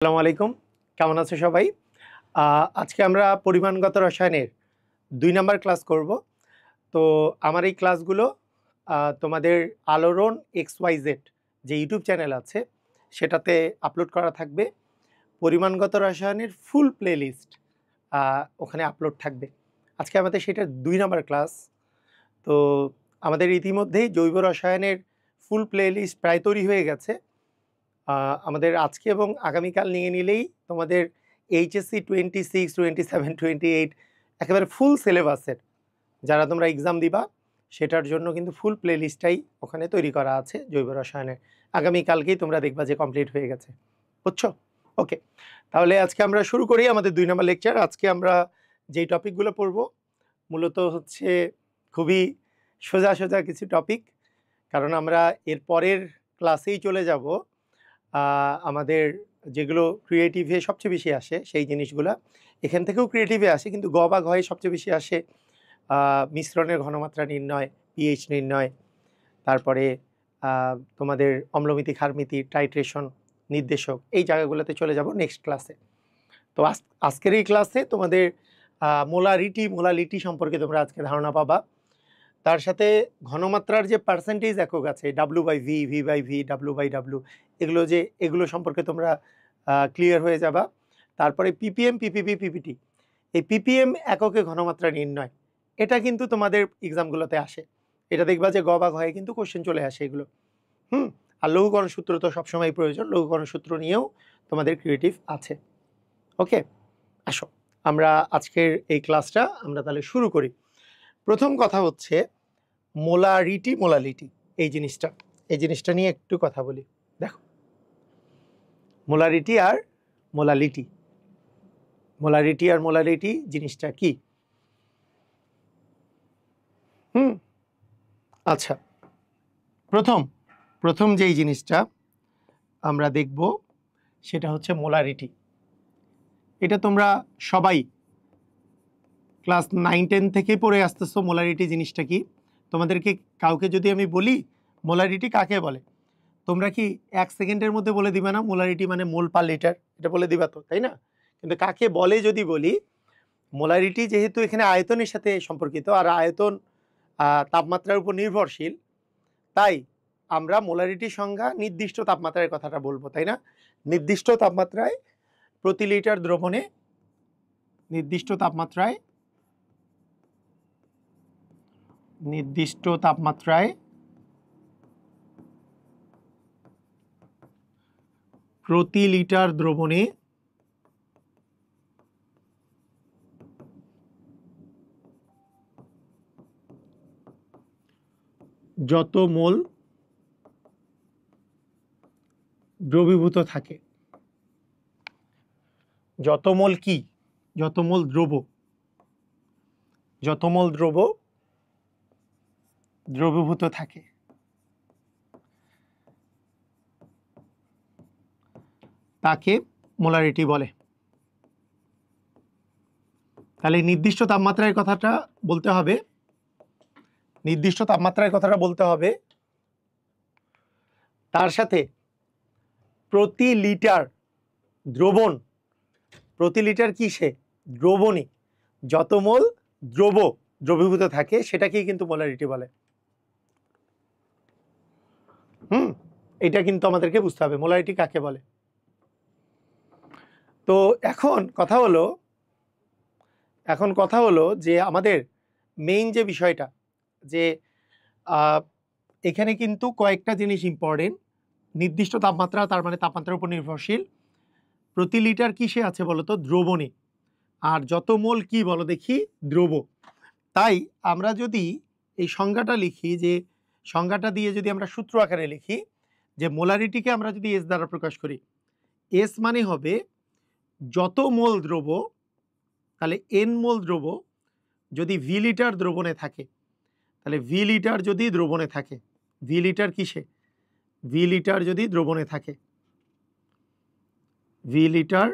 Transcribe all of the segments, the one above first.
আসসালামু আলাইকুম, কেমন আছো সবাই? আজকে আমরা পরিমাণগত রসায়নের ২ নাম্বার ক্লাস করব। তো আমার এই ক্লাসগুলো তোমাদের আলোড়ন XYZ যে ইউটিউব চ্যানেল আছে সেটাতে আপলোড করা থাকবে। পরিমাণগত রসায়নের ফুল প্লেলিস্ট ওখানে আপলোড থাকবে। আজকে আমাদের সেটার ২ নাম্বার ক্লাস। তো আমাদের ইতিমধ্যেই জৈব রসায়নের ফুল প্লেলিস্ট প্রায় তৈরি হয়ে গেছে। আমাদের আজকে এবং আগামীকাল নিয়ে নিলেই তোমাদের এইচএসসি 26, 27, 28 একেবারে ফুল সিলেবাসের যারা তোমরা এক্সাম দিবা সেটার জন্য কিন্তু ফুল প্লেলিস্টটাই ওখানে তৈরি করা আছে জৈব রসায়নের। আগামীকালকেই তোমরা দেখবা যে কমপ্লিট হয়ে গেছে, বুঝছো? ওকে, তাহলে আজকে আমরা শুরু করি আমাদের ২ নম্বর লেকচার। আজকে আমরা যেই টপিকগুলো পড়ব মূলত হচ্ছে খুবই সোজা সোজা কিছু টপিক, কারণ আমরা এর পরের ক্লাসেই চলে যাব আমাদের যেগুলো ক্রিয়েটিভে সবচেয়ে বেশি আসে সেই জিনিসগুলা। এখান থেকেও ক্রিয়েটিভে আসে, কিন্তু গ বা ঘয়ে সবচেয়ে বেশি আসে মিশ্রণের ঘনমাত্রা নির্ণয়, পিএইচ নির্ণয়, তারপরে তোমাদের অম্লমিতি, ক্ষারমিতি, টাইট্রেশন, নির্দেশক, এই জায়গাগুলোতে চলে যাব নেক্সট ক্লাসে। তো আজকের এই ক্লাসে তোমাদের মোলালিটি সম্পর্কে তোমরা আজকে ধারণা পাবা। তার সাথে ঘনমাত্রার যে পার্সেন্টেজ একক আছে W/V, V/V, W/W, এগুলো সম্পর্কে তোমরা ক্লিয়ার হয়ে যাবা। তারপরে ppm, ppb, ppt, এই ppm এককে ঘনমাত্রা নির্ণয়, এটা কিন্তু তোমাদের এক্সামগুলোতে আসে। এটা দেখবা যে গ বা ঘয়ে কিন্তু কোশ্চেন চলে আসে এগুলো। আর লঘুকরণ সূত্র তো সবসময় প্রয়োজন, লঘুকরণ সূত্র নিয়েও তোমাদের ক্রিয়েটিভ আছে। ওকে, আসো আমরা আজকের এই ক্লাসটা আমরা তাহলে শুরু করি। প্রথম কথা হচ্ছে মোলালিটি, এই জিনিসটা নিয়ে একটু কথা বলি। দেখো, মোলারিটি আর মোলালিটি জিনিসটা কি? আচ্ছা, প্রথম যেই জিনিসটা আমরা দেখব সেটা হচ্ছে মোলারিটি। এটা তোমরা সবাই ক্লাস 9-10 থেকে পড়ে আসতেছো। মোলারিটি জিনিসটা কি? তোমাদেরকে কাউকে যদি আমি বলি মোলারিটি কাকে বলে, তোমরা কি 1 সেকেন্ডের মধ্যে বলে দিবা না মোলারিটি মানে মোল পার লিটার? এটা বলে দিবা তো, তাই না? কিন্তু কাকে বলে যদি বলি, মোলারিটি যেহেতু এখানে আয়তনের সাথে সম্পর্কিত, আর আয়তন তাপমাত্রার উপর নির্ভরশীল, তাই আমরা মোলারিটির সংজ্ঞা নির্দিষ্ট তাপমাত্রার কথাটা বলবো, তাই না? নির্দিষ্ট তাপমাত্রায় প্রতি লিটার দ্রবণে নির্দিষ্ট তাপমাত্রায় প্রতি লিটার দ্রবণে যত মোল দ্রবীভূত থাকে, যত মোল দ্রবীভূত থাকে, তাকে মোলারিটি বলে। তাহলে নির্দিষ্ট তাপমাত্রার কথাটা বলতে হবে, তার সাথে প্রতি লিটার দ্রবণে যত মোল দ্রবীভূত থাকে সেটাকেই কিন্তু মোলারিটি বলে। এটা কিন্তু আমাদেরকে বুঝতে হবে মোলারিটি কাকে বলে। তো এখন কথা হলো যে আমাদের মেইন যে বিষয়টা, যে এখানে কিন্তু কয়েকটা জিনিস ইম্পর্টেন্ট। নির্দিষ্ট তাপমাত্রা, তার মানে তাপমাত্রার উপর নির্ভরশীল। প্রতি লিটার কিসে আছে বলতো? দ্রবণে। আর যত মোল কি বলো দেখি? দ্রব। তাই আমরা যদি এই সংজ্ঞাটা লিখি, যে সংজ্ঞাটা দিয়ে যদি আমরা সূত্র আকারে লিখি, যে মোলারিটিকে আমরা যদি এস দ্বারা প্রকাশ করি, এস মানে হবে যত মোল দ্রব, তাহলে এন মোল দ্রব যদি ভি লিটার দ্রবণে থাকে, তাহলে ভি লিটার যদি দ্রবণে থাকে, ভি লিটার কিসে? ভি লিটার যদি দ্রবণে থাকে, ভি লিটার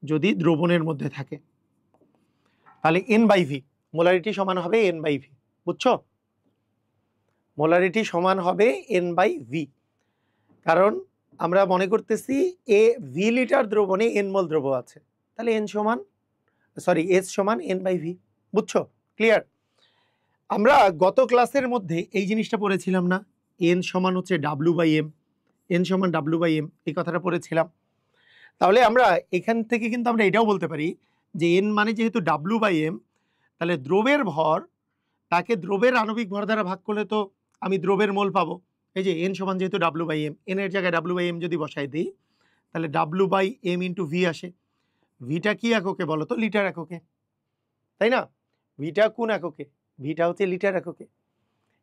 যদি দ্রবণের মধ্যে থাকে, তাহলে N/V, মোলারিটি সমান হবে N/V। বুঝছো? মোলারিটি সমান হবে N/V, কারণ আমরা মনে করতেছি এ ভি লিটার দ্রবণে এন মোল দ্রব্য আছে, তাহলে এন সমান এস সমান এন বাই ভি। বুঝছো? ক্লিয়ার? আমরা গত ক্লাসের মধ্যে এই জিনিসটা পড়েছিলাম না, এন সমান হচ্ছে ডাব্লু বাই এম, এন সমান ডাব্লু বাই এম, এই কথাটা পড়েছিলাম। তাহলে আমরা এখান থেকে কিন্তু আমরা এটাও বলতে পারি যে এন মানে যেহেতু ডাব্লু বাই এম, তাহলে দ্রবের ভর তাকে দ্রবের আণবিক ভর দ্বারা ভাগ করলে তো আমি দ্রবের মোল পাবো। এই যে এন সমান যেহেতু ডাব্লু বাই এম, এন এর জায়গায় ডাব্লু বাই এম যদি বসাই দিই, তাহলে W by M into V আসে। ভিটা কি এককে বলো তো? লিটার এককে, তাই না? ভিটা কোন এককে? ভিটা হচ্ছে লিটার এককে।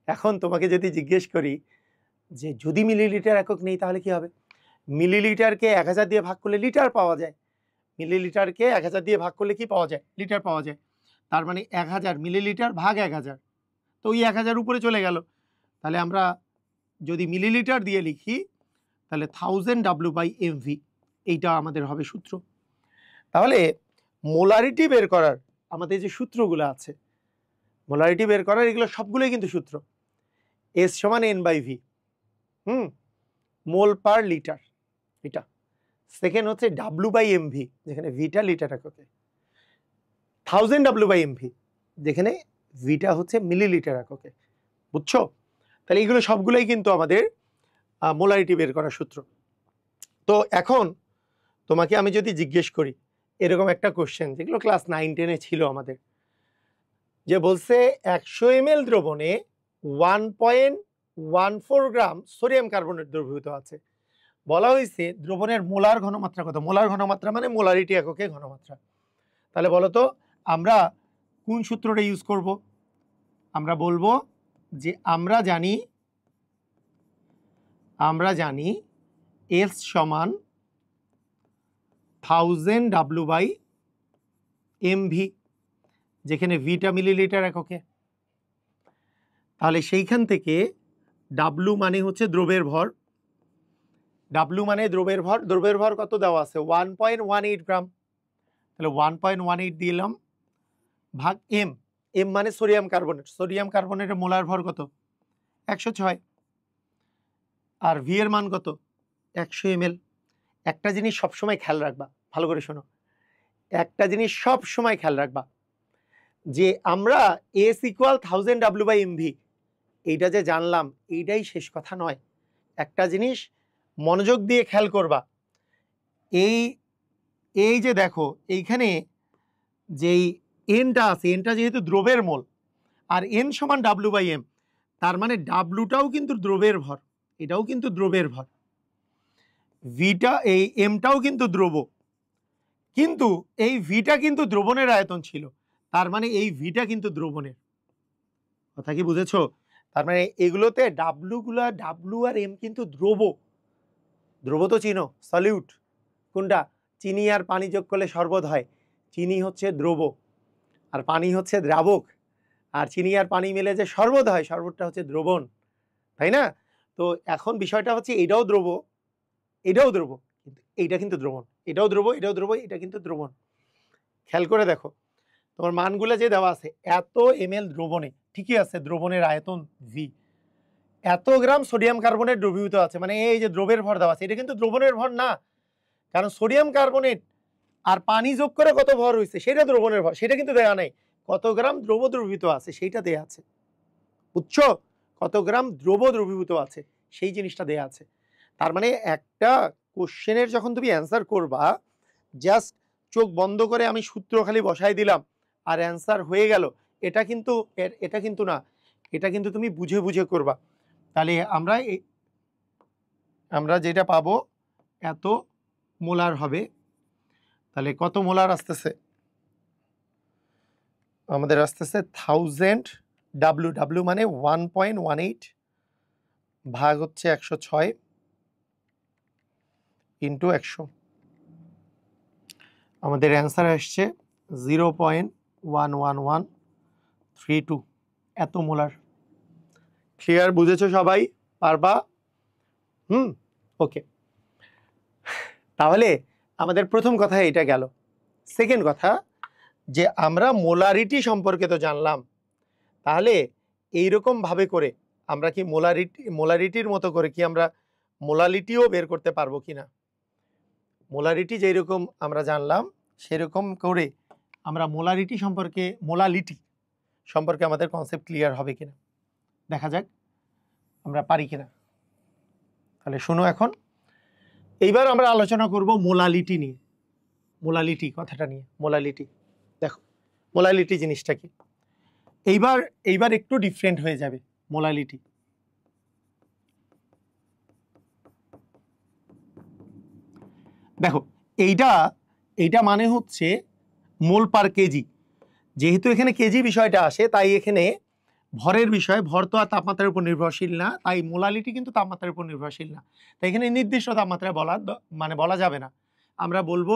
এখন তোমাকে যদি জিজ্ঞেস করি যে যদি মিলিলিটার একক নেই তাহলে কি হবে? মিলিলিটারকে 1000 দিয়ে ভাগ করলে লিটার পাওয়া যায়, মিলিলিটারকে 1000 দিয়ে ভাগ করলে কি পাওয়া যায়? লিটার পাওয়া যায়। তার মানে 1000 মিলিলিটার ভাগ 1000, তো ওই 1000 উপরে চলে গেল। তাহলে আমরা যদি মিলিলিটার দিয়ে লিখি তাহলে 1000 ডাব্লু বাই এম ভি, এইটা আমাদের হবে সূত্র। তাহলে মোলারিটি বের করার আমাদের যে সূত্রগুলো আছে, মোলারিটি বের করার এগুলো সবগুলোই কিন্তু সূত্র। এস সমান N by V, mole per litre, এটা। সেকেন্ড হচ্ছে ডাব্লু বাই এম ভি, যেখানে ভিটা লিটার এককে। 1000 ডাব্লু বাই এম ভি, যেখানে ভিটা হচ্ছে মিলিলিটার এককে। বুঝছো? তাহলে এইগুলো সবগুলোই কিন্তু আমাদের মোলারিটি বের করার সূত্র। তো এখন তোমাকে আমি যদি জিজ্ঞেস করি এরকম একটা কোশ্চেন, যেগুলো ক্লাস 9-10-এ ছিল আমাদের, যে বলছে 100 ml দ্রবণে 1.14 গ্রাম সোডিয়াম কার্বনেট দ্রবীভূত আছে। বলা হয়েছে দ্রবণের মোলার ঘনমাত্রা কত? মোলার ঘনমাত্রা মানে মোলারিটি এককে ঘনমাত্রা। তাহলে বলো তো আমরা কোন সূত্রটা ইউজ করব? আমরা বলবো যে আমরা জানি এস সমান 1000 ডাব্লু বাই এম ভি, যেখানে ভিটা মিলিলিটার এককে। তাহলে সেইখান থেকে ডাব্লু মানে হচ্ছে দ্রবের ভর, ডাব্লু মানে দ্রবের ভর, দ্রবের ভর কত দেওয়া আছে? 1.18 গ্রাম। তাহলে 1.18 দিলাম ভাগ এম, এম মানে সোডিয়াম কার্বনেট, সোডিয়াম কার্বনেটের মোলার ভর কত? 106। আর ভি এর মান কত? 100 ml। একটা জিনিস সবসময় খেয়াল রাখবা, ভালো করে শোনো, একটা জিনিস সব সময় খেয়াল রাখবা, যে আমরা S equal 1000 W by M V, এইটা যে জানলাম এইটাই শেষ কথা নয়। একটা জিনিস মনোযোগ দিয়ে খেয়াল করবা, এই যে দেখো এইখানে যেই এনটা আছে, এনটা যেহেতু দ্রবের মোল, আর এন সমান ডাব্লু বাই এম, তার মানে ডাব্লুটাও কিন্তু দ্রবের ভর, এটাও কিন্তু দ্রবের ভর, ভিটা এই এমটাও কিন্তু দ্রব, কিন্তু এই ভিটা কিন্তু দ্রবণের আয়তন ছিল, তার মানে এই ভিটা কিন্তু দ্রবণের। কথা কি বুঝেছো? তার মানে এগুলোতে ডাব্লু আর এম কিন্তু দ্রব। দ্রব তো চিনো, সলিউট কোনটা? চিনি আর পানি যোগ করলে শরবত হয়, চিনি হচ্ছে দ্রব আর পানি হচ্ছে দ্রাবক, আর চিনি আর পানি মিলে যে শরবত হয়, শরবতটা হচ্ছে দ্রবণ, তাই না? তো এখন বিষয়টা হচ্ছে এটাও দ্রব, এটাও দ্রব, কিন্তু এইটা কিন্তু দ্রবণ, এটাও দ্রব, এটাও দ্রব, এটা কিন্তু দ্রবণ। খেয়াল করে দেখো তোমার মানগুলো যে দেওয়া আছে, এত ml দ্রবণে, ঠিকই আছে, দ্রবণের আয়তন ভি, এত গ্রাম সোডিয়াম কার্বনেট দ্রবীভূত আছে, মানে এই যে দ্রবের ভর দেওয়া আছে, এটা কিন্তু দ্রবণের ভর না, কারণ সোডিয়াম কার্বনেট আর পানি যোগ করে কত ভর হয়েছে সেটা দ্রবণের ভর, সেটা কিন্তু দেওয়া নেই। কত গ্রাম দ্রব দ্রবীভূত আছে সেইটা দেয়া আছে, বুঝছো? কত গ্রাম দ্রব দ্রবীভূত আছে সেই জিনিসটা দেয়া আছে। তার মানে একটা কোশ্চেনের যখন তুমি অ্যান্সার করবা, জাস্ট চোখ বন্ধ করে আমি সূত্র খালি বসাই দিলাম আর অ্যান্সার হয়ে গেল, এটা কিন্তু না, এটা কিন্তু তুমি বুঝে বুঝে করবা। তাহলে আমরা যেটা পাবো এত মোলার হবে। তাহলে কত মোলার আসতেছে? আমাদের আসতেছে 1000 ডাব্লু, ডাব্লু মানে 1.18 ভাগ হচ্ছে 106 ইন্টু 100, আমাদের অ্যান্সার আসছে 0.11132, এত মোলার। ক্লিয়ার? বুঝেছো সবাই? পারবা? ওকে। তাহলে আমাদের প্রথম কথা এটা গেল। সেকেন্ড কথা, যে আমরা মোলারিটি সম্পর্কে তো জানলাম, তাহলে এইরকম ভাবে করে আমরা কি মোলারিটির মতো করে কি আমরা মোলালিটিও বের করতে পারবো কিনা। মোলারিটি যেরকম আমরা জানলাম সেরকম করে আমরা মোলারিটি সম্পর্কে আমাদের কনসেপ্ট ক্লিয়ার হবে কিনা, দেখা যাক আমরা পারি কিনা। তাহলে শুনো, এখন এইবার আমরা আলোচনা করব মোলালিটি নিয়ে, মোলালিটি কথাটা নিয়ে। মোলালিটি, দেখো মোলালিটি জিনিসটা কি, এইবার একটু ডিফারেন্ট হয়ে যাবে মোলালিটি। দেখো এইটা মানে হচ্ছে মোল পার কেজি। যেহেতু এখানে কেজি বিষয়টা আসে, তাই এখানে ভরের বিষয়, ভর তো আর তাপমাত্রার উপর নির্ভরশীল না, তাই মোলালিটি কিন্তু তাপমাত্রার উপর নির্ভরশীল না। তাই এখানে নির্দিষ্ট তাপমাত্রায় বলা যাবে না। আমরা বলবো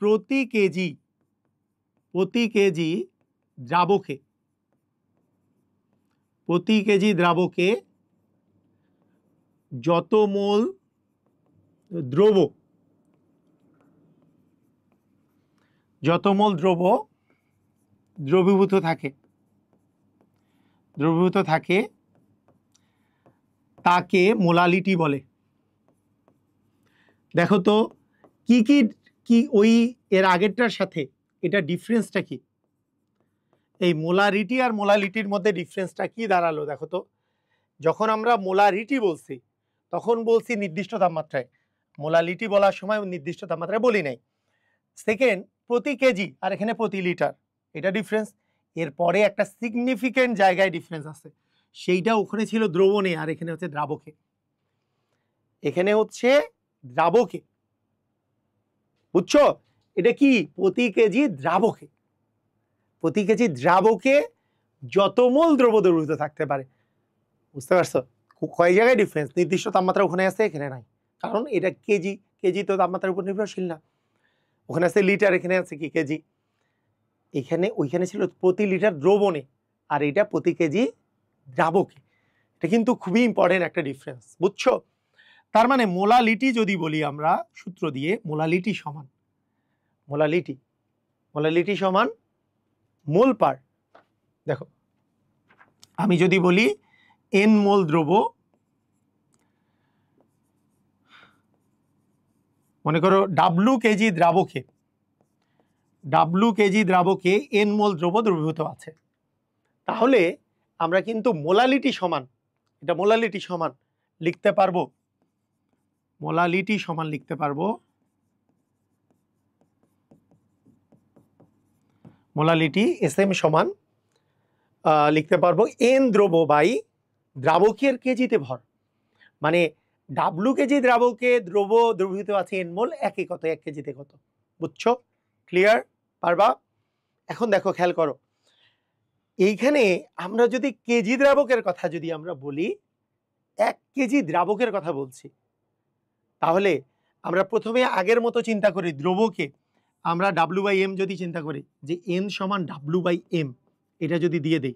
প্রতি কেজি দ্রাবকে যত মোল দ্রবীভূত থাকে তাকে মোলালিটি বলে। দেখো তো কি ওই এর আগেরটার সাথে এটা ডিফারেন্সটা কি, এই মোলারিটি আর মোলালিটির মধ্যে ডিফারেন্সটা কি দাঁড়ালো দেখো তো। যখন আমরা মোলারিটি বলছি তখন বলছি নির্দিষ্ট তাপমাত্রায়, মোলালিটি বলার সময় নির্দিষ্ট তাপমাত্রায় বলি নাই। সেকেন্ড, প্রতি কেজি আর এখানে প্রতি লিটার, এটা ডিফারেন্স। এরপরে একটা সিগনিফিকেন্ট জায়গায় ডিফারেন্স আছে, সেইটা ওখানে ছিল দ্রবণে আর এখানে হচ্ছে দ্রাবকে। এখানে হচ্ছে দ্রাবকে, বুঝছো? এটা কি প্রতি কেজি দ্রাবকে যত মোল দ্রব্য দ্রবীভূত থাকতে পারে, বুঝতে পারছো? কয় জায়গায় ডিফারেন্স, নির্দিষ্ট তাপমাত্রা ওখানে আছে এখানে নাই, কারণ এটা কেজি তো তাপমাত্রার উপর নির্ভরশীল না। ওখানে আছে লিটার, এখানে আছে কি কেজি। ওইখানে ছিল প্রতি লিটার দ্রবণে আর এটা প্রতি কেজি দ্রাবকে। এটা কিন্তু খুবই ইম্পর্টেন্ট একটা ডিফারেন্স, বুঝছো? তার মানে মোলালিটি যদি বলি আমরা সূত্র দিয়ে, মোলালিটি সমান মোল পার। দেখো আমি যদি বলি এন মোল দ্রব্য, মনে করো ডাব্লু কেজি দ্রাবকে এন মোল দ্রব্য দ্রবীভূত আছে, তাহলে আমরা কিন্তু মোলালিটি সমান লিখতে পারবো মোলালিটি এসএম সমান লিখতে পারবো এন দ্রব্য বাই দ্রাবকের কেজিতে ভর। মানে ডাব্লু কেজি দ্রাবকে দ্রব্য দ্রবীভূত আছে এন মোল, এক কেজিতে কত, বুঝছো? ক্লিয়ার? পারবা? এখন দেখো, খেয়াল করো, এইখানে আমরা যদি কেজি দ্রাবকের কথা যদি আমরা বলি, 1 কেজি দ্রাবকের কথা বলছি, তাহলে আমরা প্রথমে আগের মতো চিন্তা করি, দ্রব্যকে আমরা ডাব্লু বাই এম যদি চিন্তা করি, যে এন সমান ডাব্লু বাই এম, এটা যদি দিয়ে দেই,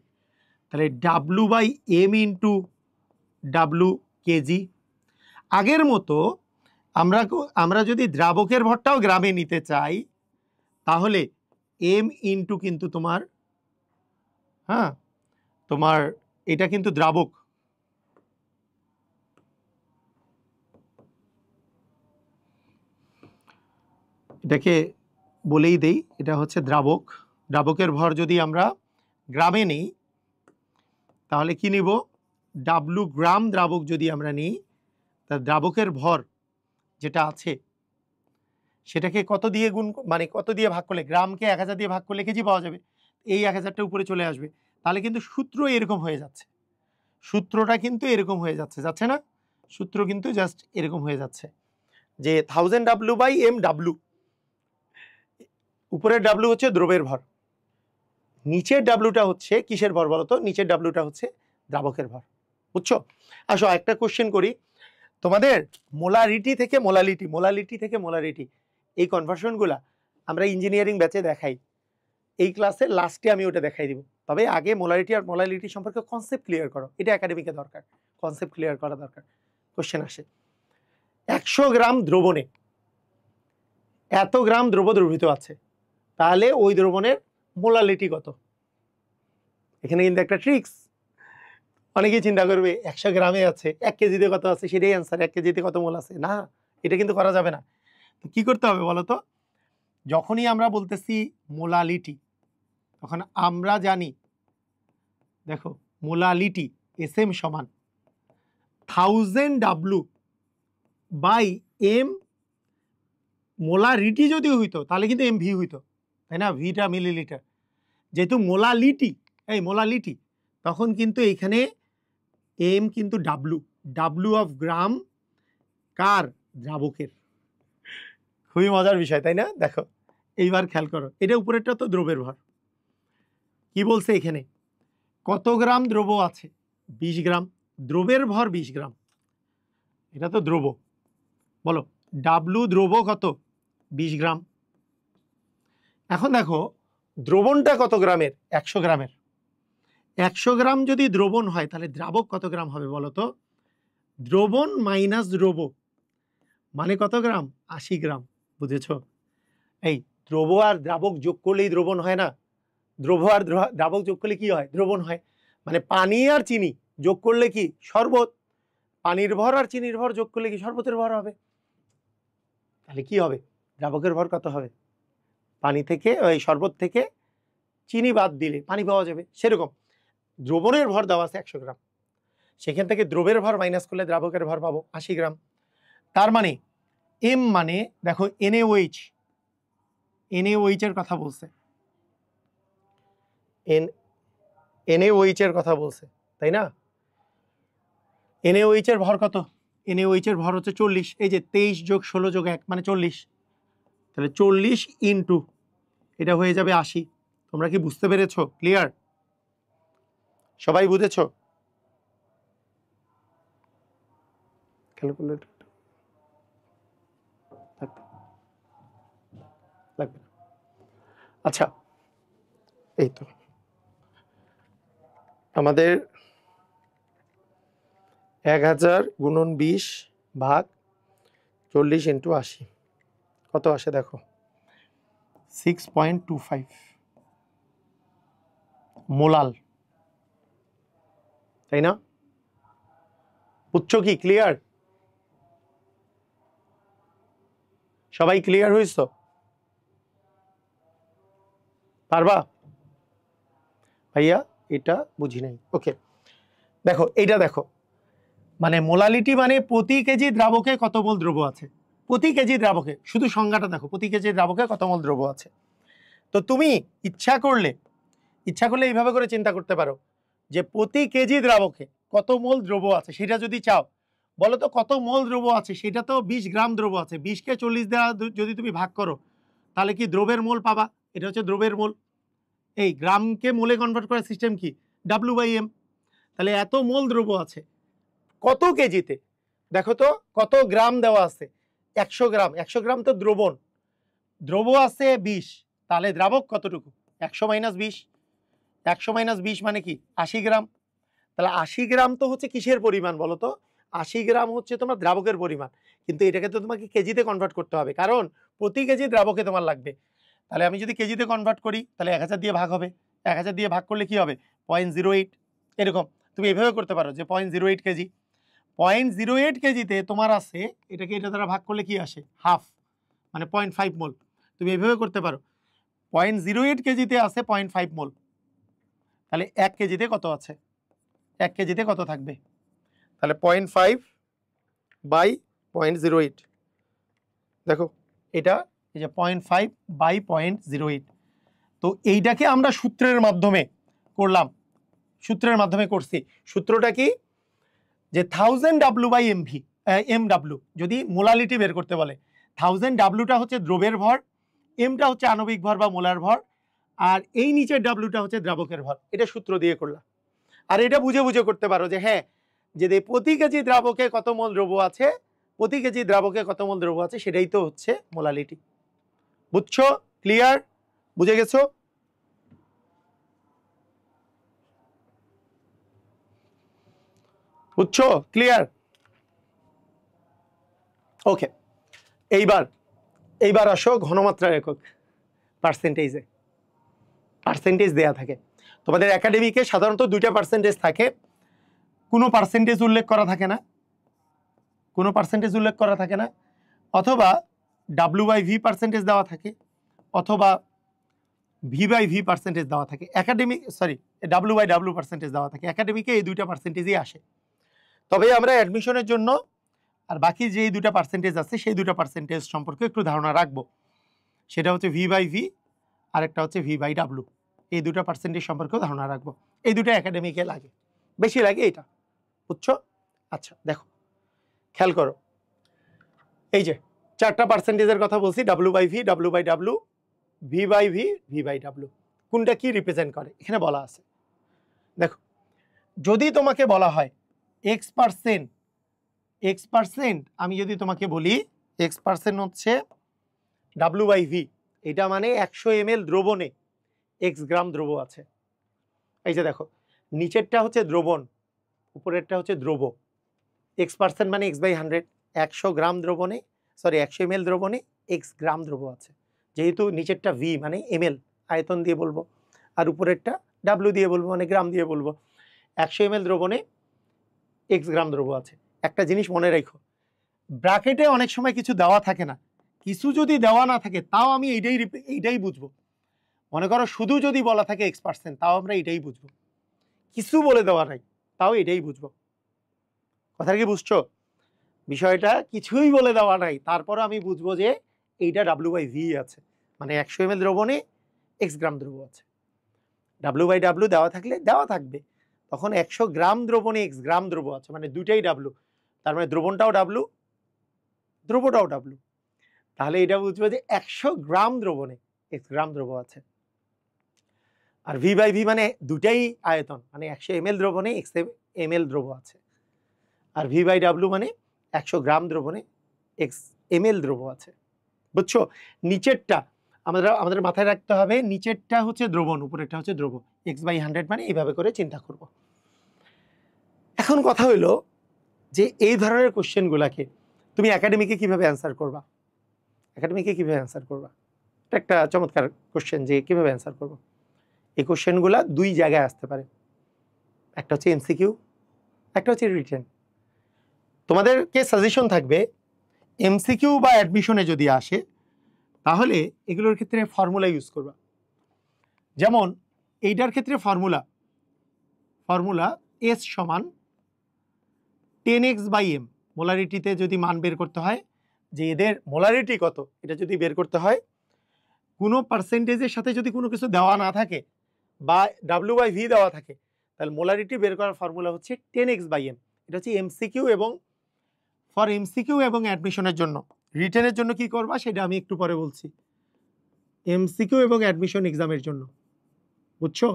তাহলে W by M into W KG. আগের মতো আমরা যদি দ্রাবকের ভরটাও গ্রামে নিতে চাই, তাহলে এম ইন্টু কিন্তু তোমার এটা কিন্তু দ্রাবক, এটাকে বলেই দেই, এটা হচ্ছে দ্রাবকের ভর যদি আমরা গ্রামে নিই, তাহলে কি নিব, ডাব্লু গ্রাম দ্রাবক যদি আমরা নিই, তার দ্রাবকের ভর যেটা আছে সেটাকে কত দিয়ে কত দিয়ে ভাগ করলে, গ্রামকে 1000 দিয়ে ভাগ করলে কেজি পাওয়া যাবে, এই 1000টা উপরে চলে আসবে। তাহলে কিন্তু সূত্র এরকম হয়ে যাচ্ছে, যাচ্ছে না? সূত্র কিন্তু জাস্ট এরকম হয়ে যাচ্ছে যে 1000 ডাব্লু বাই এম ডাব্লু, উপরের ডাব্লু হচ্ছে দ্রবের ভর, নিচের ডাব্লুটা হচ্ছে কিসের ভর বলতো? নিচের ডাব্লুটা হচ্ছে দ্রাবকের ভর, বুঝছো? আসো একটা কোশ্চেন করি তোমাদের, মোলারিটি থেকে মোলালিটি এই কনভার্সনগুলা আমরা ইঞ্জিনিয়ারিং ব্যাচে দেখাই, এই ক্লাসের লাস্টে আমি ওটা দেখাই দিব। তবে আগে মোলারিটি আর মোলালিটি সম্পর্কে কনসেপ্ট ক্লিয়ার করো, এটা একাডেমিকে দরকার, কনসেপ্ট ক্লিয়ার করা দরকার। কোশ্চেন আসে 100 গ্রাম দ্রবণে এত গ্রাম দ্রব্য দ্রবীভূত আছে, তাহলে ওই দ্রবণের মোলালিটি কত? এখানে কিন্তু একটা ট্রিক্স, অনেকেই চিন্তা করবে 100 গ্রামে আছে, 1 কেজিতে কত আছে সেটাই অ্যান্সার, 1 কেজিতে কত মোল আছে। না, এটা কিন্তু করা যাবে না। তো কি করতে হবে বলো তো? যখনই আমরা বলতেছি মোলালিটি, তখন আমরা জানি, দেখো মোলালিটি SM সমান 1000 W/M। মোলারিটি যদি হইতো তাহলে কিন্তু MV হইতো, তাই না? ভিটা মিলিলিটার, যেহেতু মোলালিটি তখন কিন্তু এইখানে M কিন্তু W অফ গ্রাম, কার? দ্রাবকের। খুবই মজার বিষয়, তাই না? দেখো এইবার খেয়াল করো, এটা উপরেরটা তো দ্রবের ভর। কি বলছে এখানে? কত গ্রাম দ্রব আছে? 20 গ্রাম। দ্রবের ভর 20 গ্রাম, এটা তো দ্রব। বলো W দ্রব কত? 20 গ্রাম। এখন দেখো দ্রবণটা কত গ্রামের? 100 গ্রামের। 100 গ্রাম যদি দ্রবণ হয় তাহলে দ্রাবক কত গ্রাম হবে বলো তো? দ্রবণ মাইনাস দ্রব মানে কত গ্রাম? 80 গ্রাম। বুঝেছ? এই দ্রব আর দ্রাবক যোগ করলেই দ্রবণ হয় না, দ্রব আর দ্রাবক যোগ করলে কি হয়? দ্রবণ হয়। মানে পানি আর চিনি যোগ করলে কি? শরবত। পানির ভর আর চিনির ভর যোগ করলে কি? শরবতের ভর হবে। তাহলে কি হবে? দ্রাবকের ভর কত হবে? পানি থেকে, ওই শরবত থেকে চিনি বাদ দিলে পানি পাওয়া যাবে। সেরকম দ্রবণের ভর দেওয়া আছে 100 গ্রাম, সেখান থেকে দ্রবের ভর মাইনাস করলে দ্রাবকের ভর পাবো 80 গ্রাম। তার মানে M মানে দেখো NaOH এর কথা বলছে, NaOH এর কথা বলছে, তাই না? NaOH এর ভর কত? NaOH এর ভর হচ্ছে 40। এই যে 23 যোগ 16 যোগ 1 মানে 40। তাহলে 40 ইন্টু এটা হয়ে যাবে 80। তোমরা কি বুঝতে পেরেছো? ক্লিয়ার? সবাই বুঝেছো? ক্যালকুলেটর লাগবে না। আচ্ছা, এই তো আমাদের 1000 গুণন 20 ভাগ 40 ইন্টু 80 কত আসে দেখো? 6.25 মোলাল, তাই না? বুঝছো কি? ক্লিয়ার? সবাই ক্লিয়ার হইছো? পারবা? ভাইয়া এটা বুঝি নাই। ওকে, দেখো এইটা দেখো, মানে মোলালিটি মানে প্রতি কেজি দ্রাবকে কত মোল দ্রব আছে। প্রতি কেজি দ্রাবকে, শুধু সংজ্ঞাটা দেখো, প্রতি কেজি দ্রাবকে কত মোল দ্রব আছে। তো তুমি ইচ্ছা করলে এইভাবে করে চিন্তা করতে পারো যে প্রতি কেজি দ্রাবকে কত মোল দ্রব আছে সেটা যদি চাও, বলো তো কত মোল দ্রব আছে? সেটা তো 20 গ্রাম দ্রব আছে। 20 কে 40 দ্বারা যদি তুমি ভাগ করো তাহলে কি দ্রবের মোল পাবা? এটা হচ্ছে দ্রবের মোল। এই গ্রামকে মোলে কনভার্ট করার সিস্টেম কি? W/M। তাহলে এত মোল দ্রব আছে কত কেজিতে? দেখো তো কত গ্রাম দেওয়া আছে? 100 গ্রাম। 100 গ্রাম তো দ্রবণ, দ্রব আছে 20, তাহলে দ্রাবক কতটুকু? 100 মাইনাস 20। 100 মাইনাস 20 মানে কি? 80 গ্রাম। তাহলে 80 গ্রাম তো হচ্ছে কিসের পরিমাণ বলো তো? 80 গ্রাম হচ্ছে তোমার দ্রাবকের পরিমাণ, কিন্তু এটাকে তো তোমাকে কেজিতে কনভার্ট করতে হবে, কারণ প্রতি কেজি দ্রাবকে তোমার লাগবে। তাহলে আমি যদি কেজিতে কনভার্ট করি তাহলে 1000 দিয়ে ভাগ হবে। 1000 দিয়ে ভাগ করলে কি হবে? 0.08। এরকম তুমি এভাবে করতে পারো যে 0.08 কেজি। 0.08 কেজিতে তোমার আছে, এটাকে এটা দ্বারা ভাগ করলে কি আসে? হাফ, মানে 0.5 মোল। তুমি এভাবে করতে পারো 0.08 কেজিতে আছে 0.5 মোল, তাহলে 1 কেজিতে কত আছে? 1 কেজিতে কত থাকবে? তাহলে 0.5/0.08। দেখো এটা, এই যে 0.5/0.08। তো এইটাকে আমরা সূত্রের মাধ্যমে করলাম, করছি। সূত্রটা কি? যে 1000 W/MV যদি মোলালিটি বের করতে বলে, 1000 Wটা হচ্ছে দ্রবের ভর, এমটা হচ্ছে আণবিক ভর বা মোলার ভর, আর এই নিচের Wটা হচ্ছে দ্রাবকের ভর। এটা সূত্র দিয়ে করলাম। আর এটা বুঝে বুঝে করতে পারো যে হ্যাঁ, যে প্রতি কেজি দ্রাবকে কত মোল দ্রব আছে, প্রতি কেজি দ্রাবকে কত মোল দ্রব আছে, সেটাই তো হচ্ছে মোলালিটি। বুঝছো? ক্লিয়ার? বুঝে গেছো? বুঝছো? ক্লিয়ার? ওকে, এইবার আসো ঘনমাত্রার একক, পার্সেন্টেজে। পার্সেন্টেজ দেয়া থাকে তোমাদের একাডেমিকে, সাধারণত 2টা পার্সেন্টেজ থাকে। কোনো পার্সেন্টেজ উল্লেখ করা থাকে না, কোনো পার্সেন্টেজ উল্লেখ করা থাকে না, অথবা W/V পার্সেন্টেজ দেওয়া থাকে, অথবা V/V পার্সেন্টেজ দেওয়া থাকে। একাডেমিক W/W পার্সেন্টেজ দেওয়া থাকে। একাডেমিকে এই দুইটা পার্সেন্টেজই আসে। তবে আমরা অ্যাডমিশনের জন্য আর বাকি যে দুইটা পার্সেন্টেজ আছে সেই দুইটা পার্সেন্টেজ সম্পর্কে একটু ধারণা রাখবো। সেটা হচ্ছে V/V আর একটা হচ্ছে V/W। এই দুটো পার্সেন্টেজ সম্পর্কেও ধারণা রাখবো। এই দুটো একাডেমিকে লাগে, বেশি লাগে এটা, বুঝছো? আচ্ছা দেখো, খেয়াল করো, এই যে চারটা পার্সেন্টেজের কথা বলছি, W/V, W/W, V/V, V/W। কোনটা কি রিপ্রেজেন্ট করে এখানে বলা আছে। দেখো, যদি তোমাকে বলা হয় X%, আমি যদি তোমাকে বলি X% হচ্ছে W/V, এটা মানে 100 ml দ্রবণে X গ্রাম দ্রব আছে। এই যে দেখো, নিচেরটা হচ্ছে দ্রবণ, উপরেরটা হচ্ছে দ্রব। X% মানে X/100, 100 গ্রাম দ্রবণে 100 ml দ্রবণে X গ্রাম দ্রব আছে। যেহেতু নিচেরটা V মানে ml আয়তন দিয়ে বলবো, আর উপরেরটা W দিয়ে বলবো, মানে গ্রাম দিয়ে বলবো। 100 ml দ্রবণে X গ্রাম দ্রব আছে। একটা জিনিস মনে রাখো, ব্র্যাকেটে অনেক সময় কিছু দেওয়া থাকে না, কিছু যদি দেওয়া না থাকে তাও আমি এইটাই বুঝবো। মনে করো শুধু যদি বলা থাকে X%, তাও আমরা এটাই বুঝবো। কিছু বলে দেওয়া নাই, তাও এটাই বুঝবো। কথা কি বুঝছো? বিষয়টা কিছুই বলে দেওয়া নাই, তারপরে আমি বুঝবো যে এইটা W/V আছে, মানে 100 ml দ্রবণে X গ্রাম দ্রব আছে। W/W দেওয়া থাকলে দেওয়া থাকবে, তখন 100 গ্রাম দ্রবণে X গ্রাম দ্রব আছে, মানে দুইটাই W, তার মানে দ্রবণটাও W, দ্রবটাও W। তাহলে এটা বুঝবো যে 100 গ্রাম দ্রবণে X গ্রাম দ্রব আছে। আর V/V মানে দুটাই আয়তন, মানে 100 ml দ্রবণে X ml দ্রব আছে। আর V/W মানে 100 গ্রাম দ্রবণে X ml দ্রব আছে। বুঝছো? নিচেরটা আমাদের মাথায় রাখতে হবে, নিচেরটা হচ্ছে দ্রবণ, উপরেরটা হচ্ছে দ্রব। X/100 মানে এইভাবে করে চিন্তা করব। এখন কথা হলো যে এই ধরনের কোশ্চেনগুলোকে তুমি একাডেমিকে কিভাবে অ্যান্সার করবা? একাডেমিকে কিভাবে অ্যান্সার করবা? এটা একটা চমৎকার কোশ্চেন, যে কিভাবে অ্যান্সার করব। এই কোশ্চেনগুলো দুই জায়গায় আসতে পারে, একটা হচ্ছে MCQ, একটা হচ্ছে রিটেন। তোমাদেরকে সাজেশন থাকবে, MCQ বা অ্যাডমিশনে যদি আসে তাহলে এগুলোর ক্ষেত্রে ফর্মুলা ইউজ করবা। যেমন এইটার ক্ষেত্রে ফর্মুলা S সমান 10x/m। মোলারিটিতে যদি মান বের করতে হয় যে এদের মোলারিটি কত, এটা যদি বের করতে হয়, কোনো পার্সেন্টেজের সাথে যদি কোনো কিছু দেওয়া না থাকে বা W/V দেওয়া থাকে, তাহলে মোলারিটি বের করার ফর্মুলা হচ্ছে 10x/m। এটা হচ্ছে MCQ এবং ফর MCQ এবং অ্যাডমিশনের জন্য। রিটেনের জন্য কি করবা সেটা আমি একটু পরে বলছি। MCQ এবং অ্যাডমিশন এক্সামের জন্য, বুঝছো?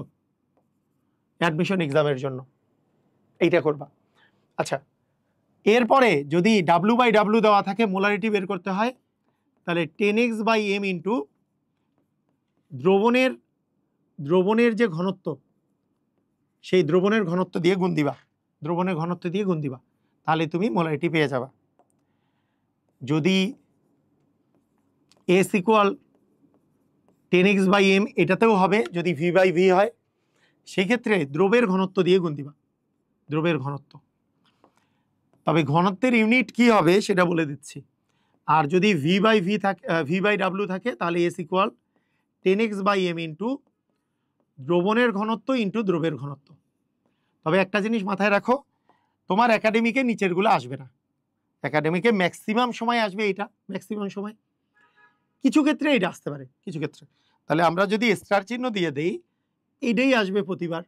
অ্যাডমিশন এক্সামের জন্য এইটা করবা। আচ্ছা, এরপরে যদি W/W দেওয়া থাকে, মোলারিটি বের করতে হয়, তাহলে 10x/m ইন্টু দ্রবণের যে ঘনত্ব, সেই দ্রবণের ঘনত্ব দিয়ে গুণ দিবা, দ্রবণের ঘনত্ব দিয়ে গুণ দিবা, তাহলে তুমি মোলারিটি পেয়ে যাবা। যদি S ইকুয়াল 10x/m, এটাতেও হবে যদি V/V হয়, সেই ক্ষেত্রে দ্রবের ঘনত্ব দিয়ে গুণ দিবা, দ্রবের ঘনত্ব। তবে ঘনত্বের ইউনিট কি হবে সেটা বলে দিচ্ছি। আর যদি V/W থাকে, তাহলে S ইকুয়াল 10x/m ইন্টু দ্রবণের ঘনত্ব ইন্টু দ্রবের ঘনত্ব। তবে একটা জিনিস মাথায় রাখো, তোমার একাডেমিকে নিচেরগুলো আসবে না, একাডেমিকে ম্যাক্সিমাম সময় আসবে এটা, ম্যাক্সিমাম সময়। কিছু ক্ষেত্রে এটা আসতে পারে, কিছু ক্ষেত্রে। তাহলে আমরা যদি স্টার চিহ্ন দিয়ে দেই, এইটাই আসবে প্রতিবার,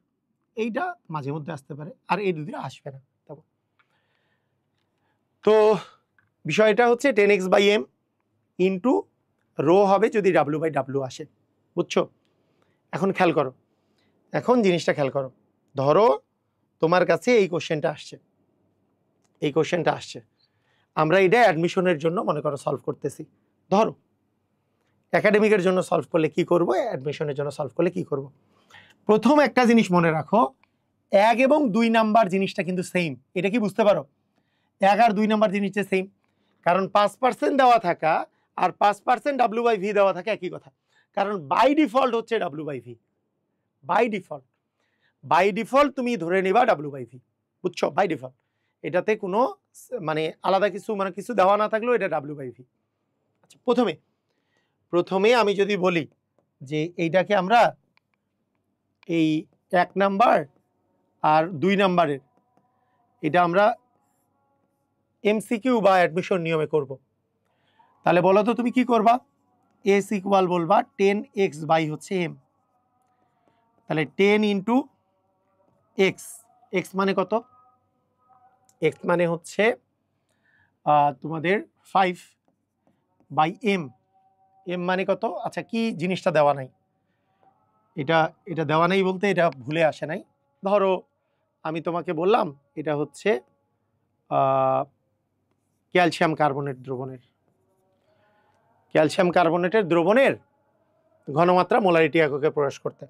এইটা মাঝে মধ্যে আসতে পারে, আর এই দুদিন আসবে না। তো বিষয়টা হচ্ছে 10x/m ইন্টু রো হবে যদি W/W আসে, বুঝছো? এখন খেয়াল করো, এখন জিনিসটা খেয়াল করো। ধরো তোমার কাছে এই কোশ্চেনটা আসছে, আমরা এটা অ্যাডমিশনের জন্য মনে করো সলভ করতেছি। ধরো একাডেমিকের জন্য সলভ করলে কি করব, অ্যাডমিশনের জন্য সলভ করলে কি করব। প্রথম একটা জিনিস মনে রাখো, 1 এবং 2 নাম্বার জিনিসটা কিন্তু সেম। এটা কি বুঝতে পারো? 1 আর 2 নাম্বার জিনিসটা সেম, কারণ 5% দেওয়া থাকা আর 5% W/V দেওয়া থাকে একই কথা। কারণ বাই ডিফল্ট হচ্ছে W/V, বাই ডিফল্ট তুমি ধরে নিবা W/V। বুঝছো, বাই ডিফল্ট। এটাতে কোনো মানে আলাদা কিছু মানে কিছু দেওয়া না থাকলেও এটা W/V। আচ্ছা, প্রথমে আমি যদি বলি যে এইটাকে আমরা এই 1 নাম্বার আর 2 নাম্বারের এটা আমরা MCQ বা অ্যাডমিশন নিয়মে করব, তাহলে বলো তো তুমি কি করবা? S ইকুয়াল বলবা 10x বাই হচ্ছে m, তাহলে 10 ইন্টু এক্স, এক্স মানে কত? এক্স মানে হচ্ছে তোমাদের 5 বাই এম, এম মানে কত? আচ্ছা, কি জিনিসটা দেওয়া নাই, এটা এটা দেওয়া নেই বলতে এটা ভুলে আসে নাই। ধরো আমি তোমাকে বললাম এটা হচ্ছে ক্যালসিয়াম কার্বনেট দ্রবণের, ক্যালসিয়াম কার্বনেটের দ্রবণের ঘনমাত্রা মোলারিটি এককে প্রকাশ করতে।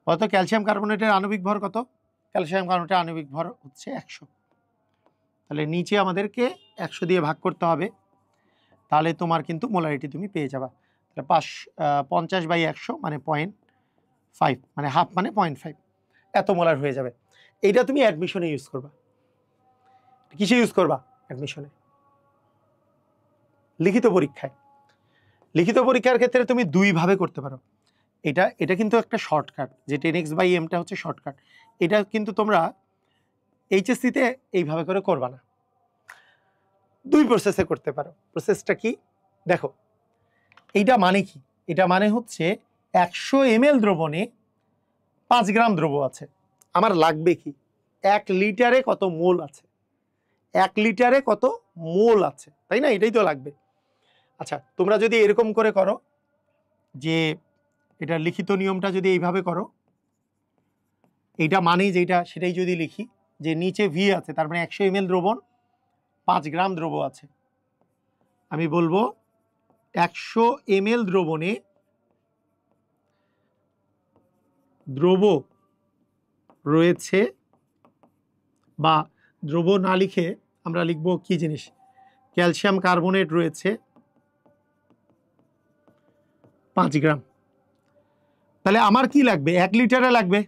অত ক্যালসিয়াম কার্বনেটের আণবিক ভর কত? ক্যালসিয়াম কার্বনেটের আণবিক ভর হচ্ছে 100, তাহলে নিচে আমাদেরকে 100 দিয়ে ভাগ করতে হবে, তাহলে তোমার কিন্তু মোলারিটি তুমি পেয়ে যাবা। তাহলে 50 বাই 100 মানে 0.5 মানে হাফ মানে 0.5, এত মোলার হয়ে যাবে। এইটা তুমি অ্যাডমিশনে ইউজ করবা। কিসে ইউজ করবা? অ্যাডমিশনে, লিখিত পরীক্ষায়। লিখিত পরীক্ষার ক্ষেত্রে তুমি দুইভাবে করতে পারো। এটা কিন্তু একটা শর্টকাট, যে 10x বাই এমটা হচ্ছে শর্টকাট। এটা কিন্তু তোমরা এইচএসসিতে এইভাবে করে করবা না, দুই প্রসেসে করতে পারো। প্রসেসটা কি দেখো, এইটা মানে কি? এটা মানে হচ্ছে 100 ml দ্রবণে 5 গ্রাম দ্রব্য আছে, আমার লাগবে কি 1 লিটারে কত মোল আছে, 1 লিটারে কত মোল আছে, তাই না? এটাই তো লাগবে। আচ্ছা, তোমরা যদি এরকম করে করো যে এটা লিখিত নিয়মটা যদি এইভাবে করো, এইটা মানে যেটা সেটাই যদি লিখি যে নিচে ভি আছে, তার মানে 100 ml দ্রবণ 5 গ্রাম দ্রব্য আছে, আমি বলবো 100 ml দ্রবণে দ্রব্য রয়েছে, বা দ্রব্য না লিখে আমরা লিখব কি জিনিস, ক্যালসিয়াম কার্বনেট রয়েছে 5 গ্রাম। তাহলে আমার কি লাগবে? 1 লিটারে লাগবে,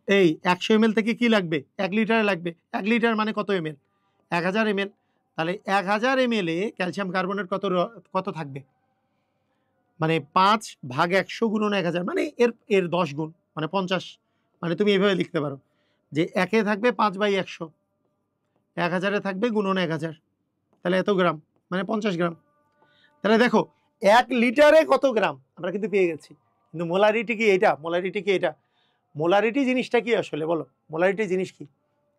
এই 100 ml থেকে কি লাগবে? 1 লিটারে লাগবে। 1 লিটার মানে কত ml? 1000 ml। তাহলে 1000 ml এ ক্যালসিয়াম কার্বনেট কত থাকবে? মানে 5 ভাগ 100 গুণন 1000, মানে এর 10 গুণ মানে 50। মানে তুমি এভাবে লিখতে পারো যে একে থাকবে 5 বাই 100, 1000-এ থাকবে গুণন 1000, তাহলে এত গ্রাম মানে 50 গ্রাম। তাহলে দেখো 1 লিটারে কত গ্রাম আমরা কিন্তু পেয়ে গেছি। কিন্তু মোলারিটি কি এটা? মোলারিটি কি এটা? মোলারিটি জিনিসটা কি আসলে বলো? মোলারিটি জিনিস কি?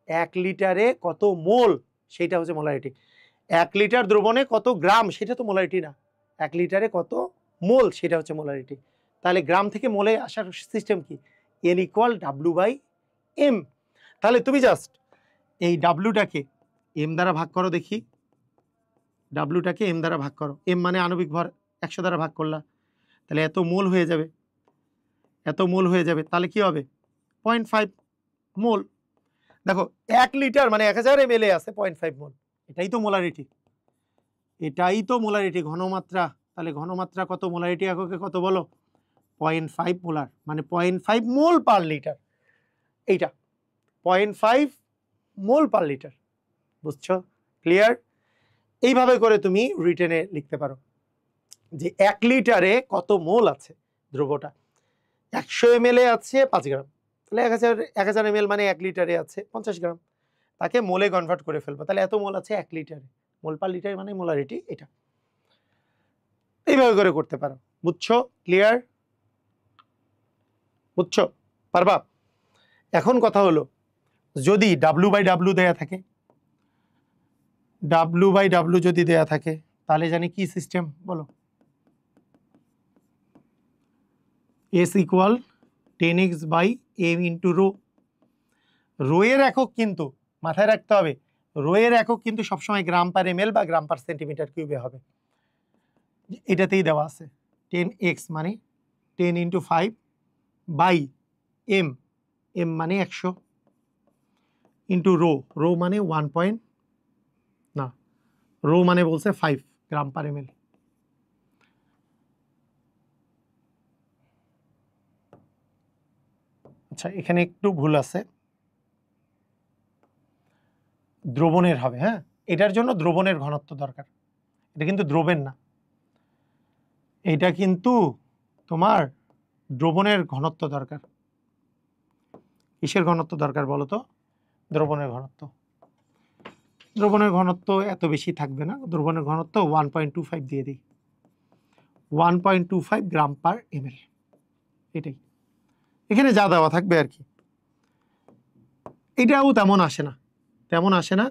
1 লিটারে কত মোল সেটা হচ্ছে মোলারিটি। 1 লিটার দ্রবণে কত গ্রাম সেটা তো মোলারিটি না, 1 লিটারে কত মোল সেটা হচ্ছে মোলারিটি। তাহলে গ্রাম থেকে মোলে আসার সিস্টেম কি? N equal W/M। তাহলে তুমি জাস্ট এই ডাব্লুটাকে এম দ্বারা ভাগ করো, দেখি ডাব্লুটাকে এম দ্বারা ভাগ করো, এম মানে আণবিক ভর, 100 দ্বারা ভাগ করলা, তাহলে এত মোল হয়ে যাবে, এত মোল হয়ে যাবে। তাহলে কি হবে? 0.5 মোল। দেখো 1 লিটার মানে 1000 ml এ আছে 0.5 মোল, এটাই তো মোলারিটি, এটাই তো মোলারিটি, ঘনমাত্রা। তাহলে ঘনমাত্রা কত? মোলারিটি এককে কত বলো? 0.5 মোলার, মানে 0.5 মোল পার লিটার। এইটা 0.5 মোল পার লিটার, বুঝছো? ক্লিয়ার? এইভাবে করে তুমি রিটেনে লিখতে পারো যে 1 লিটারে কত মোল আছে দ্রব্যটা। 100 ml এ আছে 5 গ্রাম, তাহলে 1000 ml মানে 1 লিটারে আছে 50 গ্রাম, তাকে মোলে কনভার্ট করে ফেলবো, তাহলে এত মোল আছে 1 লিটারে, মোল পার লিটার মানে মোলারিটি। এটা এইভাবে করে করতে পারো, বুঝছো? ক্লিয়ার? বুঝছো? পারবা? এখন কথা হলো, যদি W/W দেয়া থাকে, W/W যদি দেয়া থাকে, তাহলে জানি কি সিস্টেম বলো? S equal 10x by m into rho. Rho এর একক কিন্তু মাথায় রাখতে হবে, রো এর একক কিন্তু সবসময় গ্রাম পার ml বা গ্রাম পার সেন্টিমিটার কিউবে হবে। এটাতেই দেওয়া আছে 10x মানে 10 ইন্টু 5 বাই m, m মানে 100 ইন্টু রো, রো মানে 1 না, রো মানে বলছে 5 গ্রাম পার ml। আচ্ছা, এখানে একটু ভুল আছে, দ্রবণের হবে। হ্যাঁ, এটার জন্য দ্রবণের ঘনত্ব দরকার, এটা কিন্তু দ্রবের না, এটা কিন্তু তোমার দ্রবণের ঘনত্ব দরকার। কিসের ঘনত্ব দরকার বলো তো? দ্রবণের ঘনত্ব। দ্রবণের ঘনত্ব এত বেশি থাকবে না, দ্রবণের ঘনত্ব 1.25 দিয়ে দিই, 1.25 গ্রাম পার ml, এটাই এখানে যা দেওয়া থাকবে আর কি। এটাও তেমন আসে না,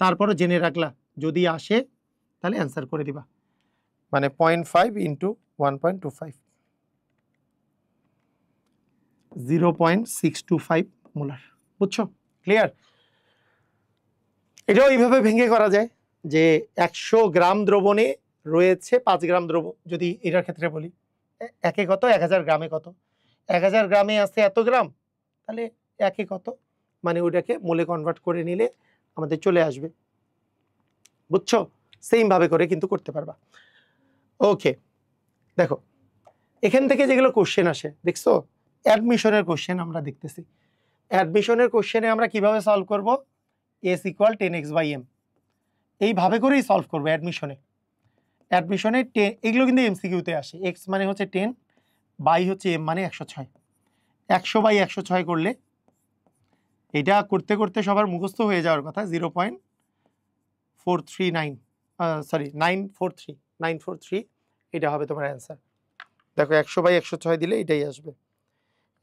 তারপরে জেনে রাখলা, যদি আসে তাহলে অ্যান্সার করে দিবা। মানে 0.5 ইন্টু 1.25, 0.625 মোলার। বুঝছো? ক্লিয়ার? এটাও এইভাবে ভেঙে করা যায় যে 100 গ্রাম দ্রবণে রয়েছে 5 গ্রাম দ্রবণ। যদি এটার ক্ষেত্রে বলি, একে কত, 1000 গ্রামে কত, 1000 গ্রামে আছে এত গ্রাম, তাহলে একে কত, মানে ওইটাকে মোলে কনভার্ট করে নিলে আমাদের চলে আসবে। বুঝছো? সেম ভাবে করে কিন্তু করতে পারবা। ওকে, দেখো এখান থেকে যেগুলো কোশ্চেন আসে, দেখছো অ্যাডমিশনের কোশ্চেন আমরা দেখতেছি। অ্যাডমিশনের কোশ্চেনে আমরা কিভাবে সলভ করব? s = 10x/m, এইভাবে করেই সলভ করবো অ্যাডমিশনে। 10, এগুলো কিন্তু এমসিকিউতে আসে। x মানে হচ্ছে 10, বাই হচ্ছে m মানে 106, 100/106 করলে, এটা করতে করতে সবার মুখস্থ হয়ে যাওয়ার কথা, 0.439, সরি 943, এটা হবে তোমার অ্যান্সার। দেখো 100/106 দিলে এটাই আসবে।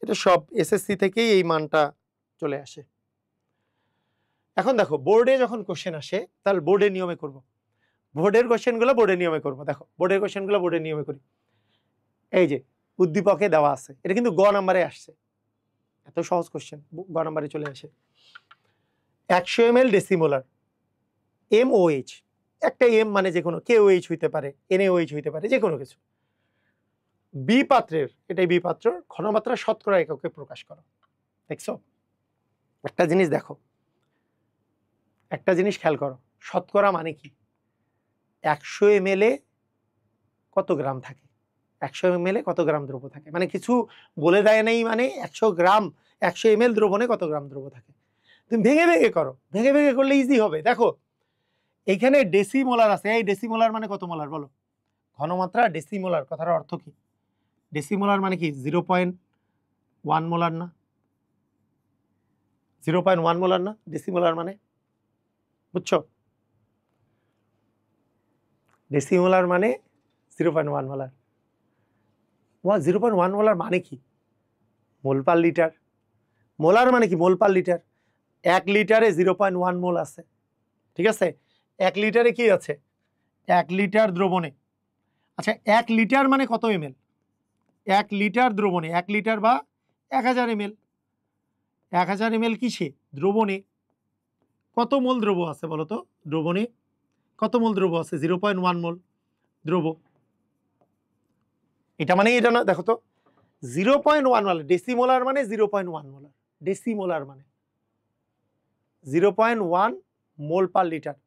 এটা সব এসএসসি থেকেই এই মানটা চলে আসে। এখন দেখো বোর্ডে যখন কোশ্চেন আসে, তাহলে বোর্ডের নিয়মে করব। বোর্ডের কোশ্চেনগুলো বোর্ডের নিয়মে করব। দেখো বোর্ডের কোশ্চেনগুলো বোর্ডের নিয়মে করি। এই যে উদ্দীপকে দেওয়া আছে, এটা কিন্তু গ নাম্বারে আসছে, এত সহজ কোশ্চেন গ নাম্বারে চলে আসে। 100 ml ডেসিমোলার MOH, একটা এম মানে যে কোনো, KOH হইতে পারে, NaOH হইতে পারে, যে কোনো কিছু। বি পাত্রের, এটাই বি পাত্র, ঘনমাত্রা শতকরা এককে প্রকাশ করো। দেখছো? একটা জিনিস দেখো, একটা জিনিস খেয়াল করো, শতকরা মানে কি? 100 ml এ কত গ্রাম থাকে, 100 ml এ কত গ্রাম দ্রব্য থাকে, মানে কিছু বলে দেয় নাই, মানে 100 গ্রাম, 100 ml দ্রবণে কত গ্রাম দ্রব্য থাকে। তুমি ভেঙে ভেঙে করো, ভেঙে ভেঙে করলে ইজি হবে। দেখো এখানে ডেসিমোলার আছে, এই ডেসিমোলার মানে কত মোলার বলো? ঘনমাত্রা ডেসিমোলার কথার অর্থ কি? ডেসিমোলার মানে কি? 0.1 মোলার না? 0.1 মোলার না ডেসিমোলার মানে? বুঝছো? ডেসিমোলার মানে 0.1 মোলার। 0.1 মোলার মানে কি? মোল পার লিটার। মোলার মানে কি? মোল পার লিটার। 1 লিটারে 0.1 মোল আছে, ঠিক আছে? 1 লিটারে কি আছে? 1 লিটার দ্রবণে, আচ্ছা 1 লিটার মানে কত ml? 1 লিটার দ্রবণে, 1 লিটার বা 1000 ml, 1000 ml কিসে? দ্রবণে। কত মোল দ্রব্য আছে বলো তো? দ্রবণে কত মোল দ্রব্য আছে? 0.1 মোল দ্রব্য। এটা মানে এটা না, দেখো তো 0.1 মোলার, ডেসিমোলার মানে 0.1 মোলার, ডেসিমোলার মানে 0.1 মোল পার লিটার।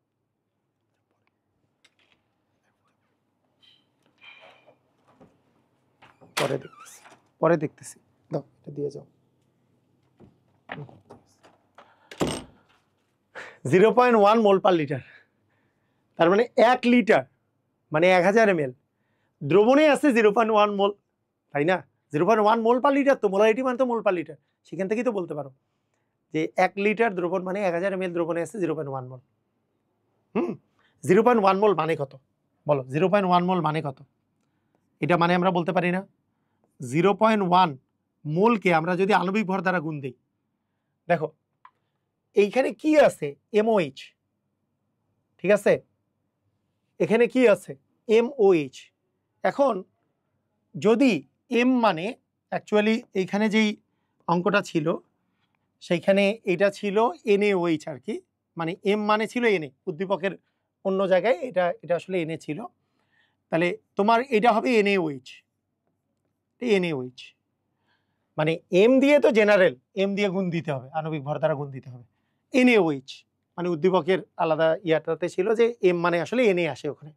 পরে দেখতেছি, দাও এটা দিয়ে যাও। 0.1 মোল পার লিটার, তার মানে 1 লিটার মানে 1000 ml, দ্রবণে আছে 0.1 মোল, তাই না? 0.1 মোল পার লিটার, তো মোলারিটি মানে তো মোল পার লিটার, সেখান থেকেই তো বলতে পারো যে 1 লিটার দ্রবণ মানে 1000 ml দ্রবণে আছে 0.1 মোল। 0.1 মোল মানে কত বলো? 0.1 মোল মানে কত? এটা মানে আমরা বলতে পারি না? 0.1 মোলকে আমরা যদি আণবিক ভর দ্বারা গুণ দিই, দেখো এইখানে কি আছে? MOH, ঠিক আছে? এখানে কি আছে? MOH। এখন যদি M মানে, অ্যাকচুয়ালি এইখানে যেই অঙ্কটা ছিল সেইখানে এটা ছিল NaOH আর কি, মানে M মানে ছিল Na, উদ্দীপকের অন্য জায়গায় এটা এটা আসলে Na ছিল, তাহলে তোমার এটা হবে NaOH, NaOH মানে M দিয়ে তো জেনারেল, M দিয়ে গুণ দিতে হবে, আণবিক ভর দ্বারা গুণ দিতে হবে। NaOH মানে উদ্দীপকের আলাদা ইয়াটাতে ছিল যে M মানে আসলে Na আসে ওখানে।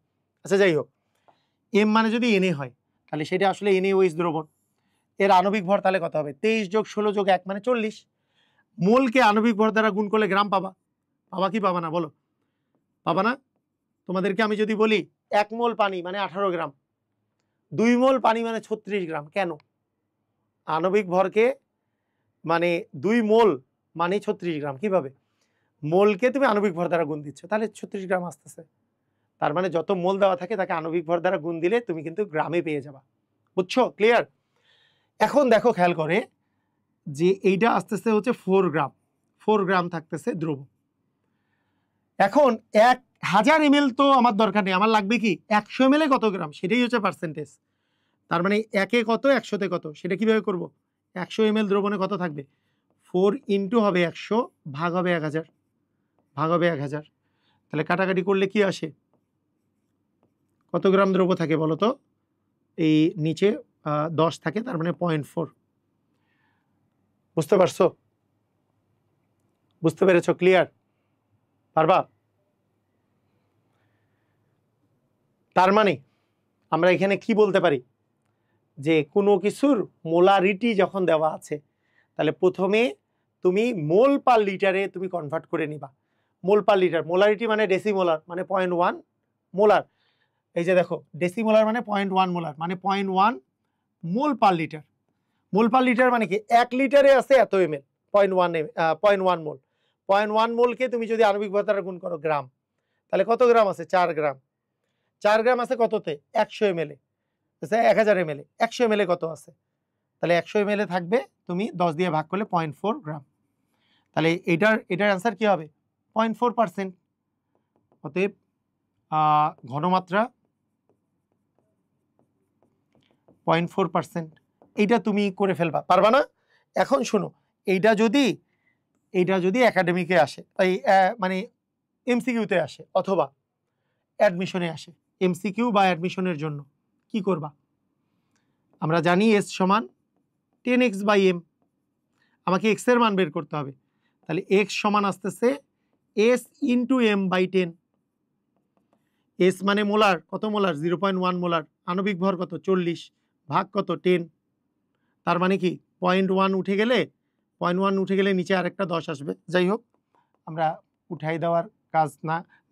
আচ্ছা যাই হোক, M মানে যদি Na হয় তাহলে সেটা আসলে NaOH দ্রবণ, এর আণবিক ভর তাহলে কত হবে? 23 + 16 + 1 মানে 40। মোলকে আণবিক ভর দ্বারা গুণ করলে গ্রাম পাবা, পাবা কি পাবা না বলো? পাবা না? তোমাদেরকে আমি যদি বলি 1 মোল পানি মানে 18 গ্রাম, 2 মোল পানি মানে 36 গ্রাম, কেন? আণবিক ভরকে মানে 2 মোল মানে 36 গ্রাম, কিভাবে? মোলকে তুমি আণবিক ভর দ্বারা গুণ দিচ্ছ, তাহলে 36 গ্রাম আসতেছে। তার মানে যত মোল দেওয়া থাকে তাকে আণবিক ভর দ্বারা গুণ দিলে তুমি কিন্তু গ্রামে পেয়ে যাবা। বুঝছো? ক্লিয়ার? এখন দেখো খেয়াল করে যে এইটা আসতেছে হচ্ছে 4 গ্রাম, 4 গ্রাম থাকতেছে দ্রব। এখন 1000 ml তো আমার দরকার নেই, আমার লাগবে কি 100 ml কত গ্রাম, সেটাই হচ্ছে পার্সেন্টেজ। তার মানে 1-এ কত 100-তে কত, সেটা কিভাবে করব? 100 ml দ্রবণে কত থাকবে? 4 ইন্টু হবে 100 ভাগ হবে 1000, ভাগ হবে 1000। তাহলে কাটাকাটি করলে কি আসে? কত গ্রাম দ্রব্য থাকে বলো তো? এই নিচে 10 থাকে, তার মানে 0.4। বুঝতে পারছো? বুঝতে পেরেছো? ক্লিয়ার? পারবা? তার মানে আমরা এখানে কি বলতে পারি যে কোনো কিছুর মোলারিটি যখন দেওয়া আছে তাহলে প্রথমে তুমি মোল পার লিটারে তুমি কনভার্ট করে নিবা। মোল পার লিটার, মোলারিটি মানে ডেসিমোলার মানে 0.1 মোলার। এই যে দেখো ডেসিমোলার মানে 0.1 মোলার মানে 0.1 মোল পার লিটার। মোল পার লিটার মানে কি 1 লিটারে আছে এত এমএল, 0.1 মোল। 0.1 মোলকে তুমি যদি আণবিক ভর দ্বারা গুণ করো গ্রাম, তাহলে কত গ্রাম আছে? 4 গ্রাম। 4 গ্রাম আছে কততে? 100 এমএল এ। 1000 এমএল এ 100 এমএল এ কত আছে? তাহলে 100 এমএল এ থাকবে, তুমি 10 দিয়ে ভাগ করলে 0.4 গ্রাম। তাহলে এটার অ্যান্সার কি হবে? 0.4%। অতএব ঘনমাত্রা 0.4%। এইটা তুমি করে ফেলবা, পারবা না? এখন শোনো, এইটা যদি একাডেমিকে আসে, এই মানে এমসিকিউতে আসে অথবা অ্যাডমিশনে আসে, এমসিকিউ বা অ্যাডমিশনের জন্য কি করবা? আমরা জানি এস সমান 10x/m, আমাকে এক্স এর মান বের করতে হবে। তাহলে এক্স সমান আসতেছে এস ইন্টু m/10। এস মানে মোলার, কত মোলার? 0.1 মোলার। আণবিক ভর কত? 40 ভাগ কত? 10। তার মানে কি 0.1 উঠে গেলে, 0.1 উঠে গেলে নিচে আরেকটা 10 আসবে। যাই হোক, আমরা উঠাই দেওয়ার কাজ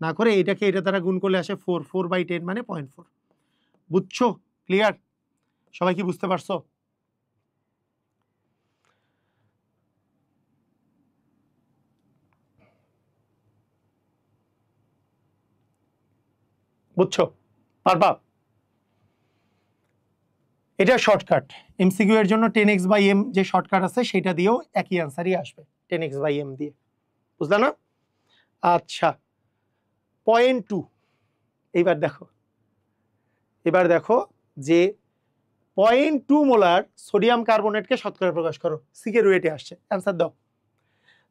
না করে এটাকে এটা দ্বারা গুণ করলে আসে 4/10 মানে 0.4। বুঝছো? ক্লিয়ার? সবাই কি বুঝতে পারছো? বুঝছো? পারবা? এটা শর্টকাট। এমসিকিউ এর জন্য 10x/m যে শর্টকাট আছে সেটা দিয়েও একই অ্যান্সারই আসবে, 10x/m দিয়ে। বুঝলা না? আচ্ছা, 0.2। এবার দেখো যে 0.2 মোলার সোডিয়াম কার্বনেটকে শতকরা প্রকাশ করো। সিকের ওয়েটে আসছে, অ্যান্সার দাও।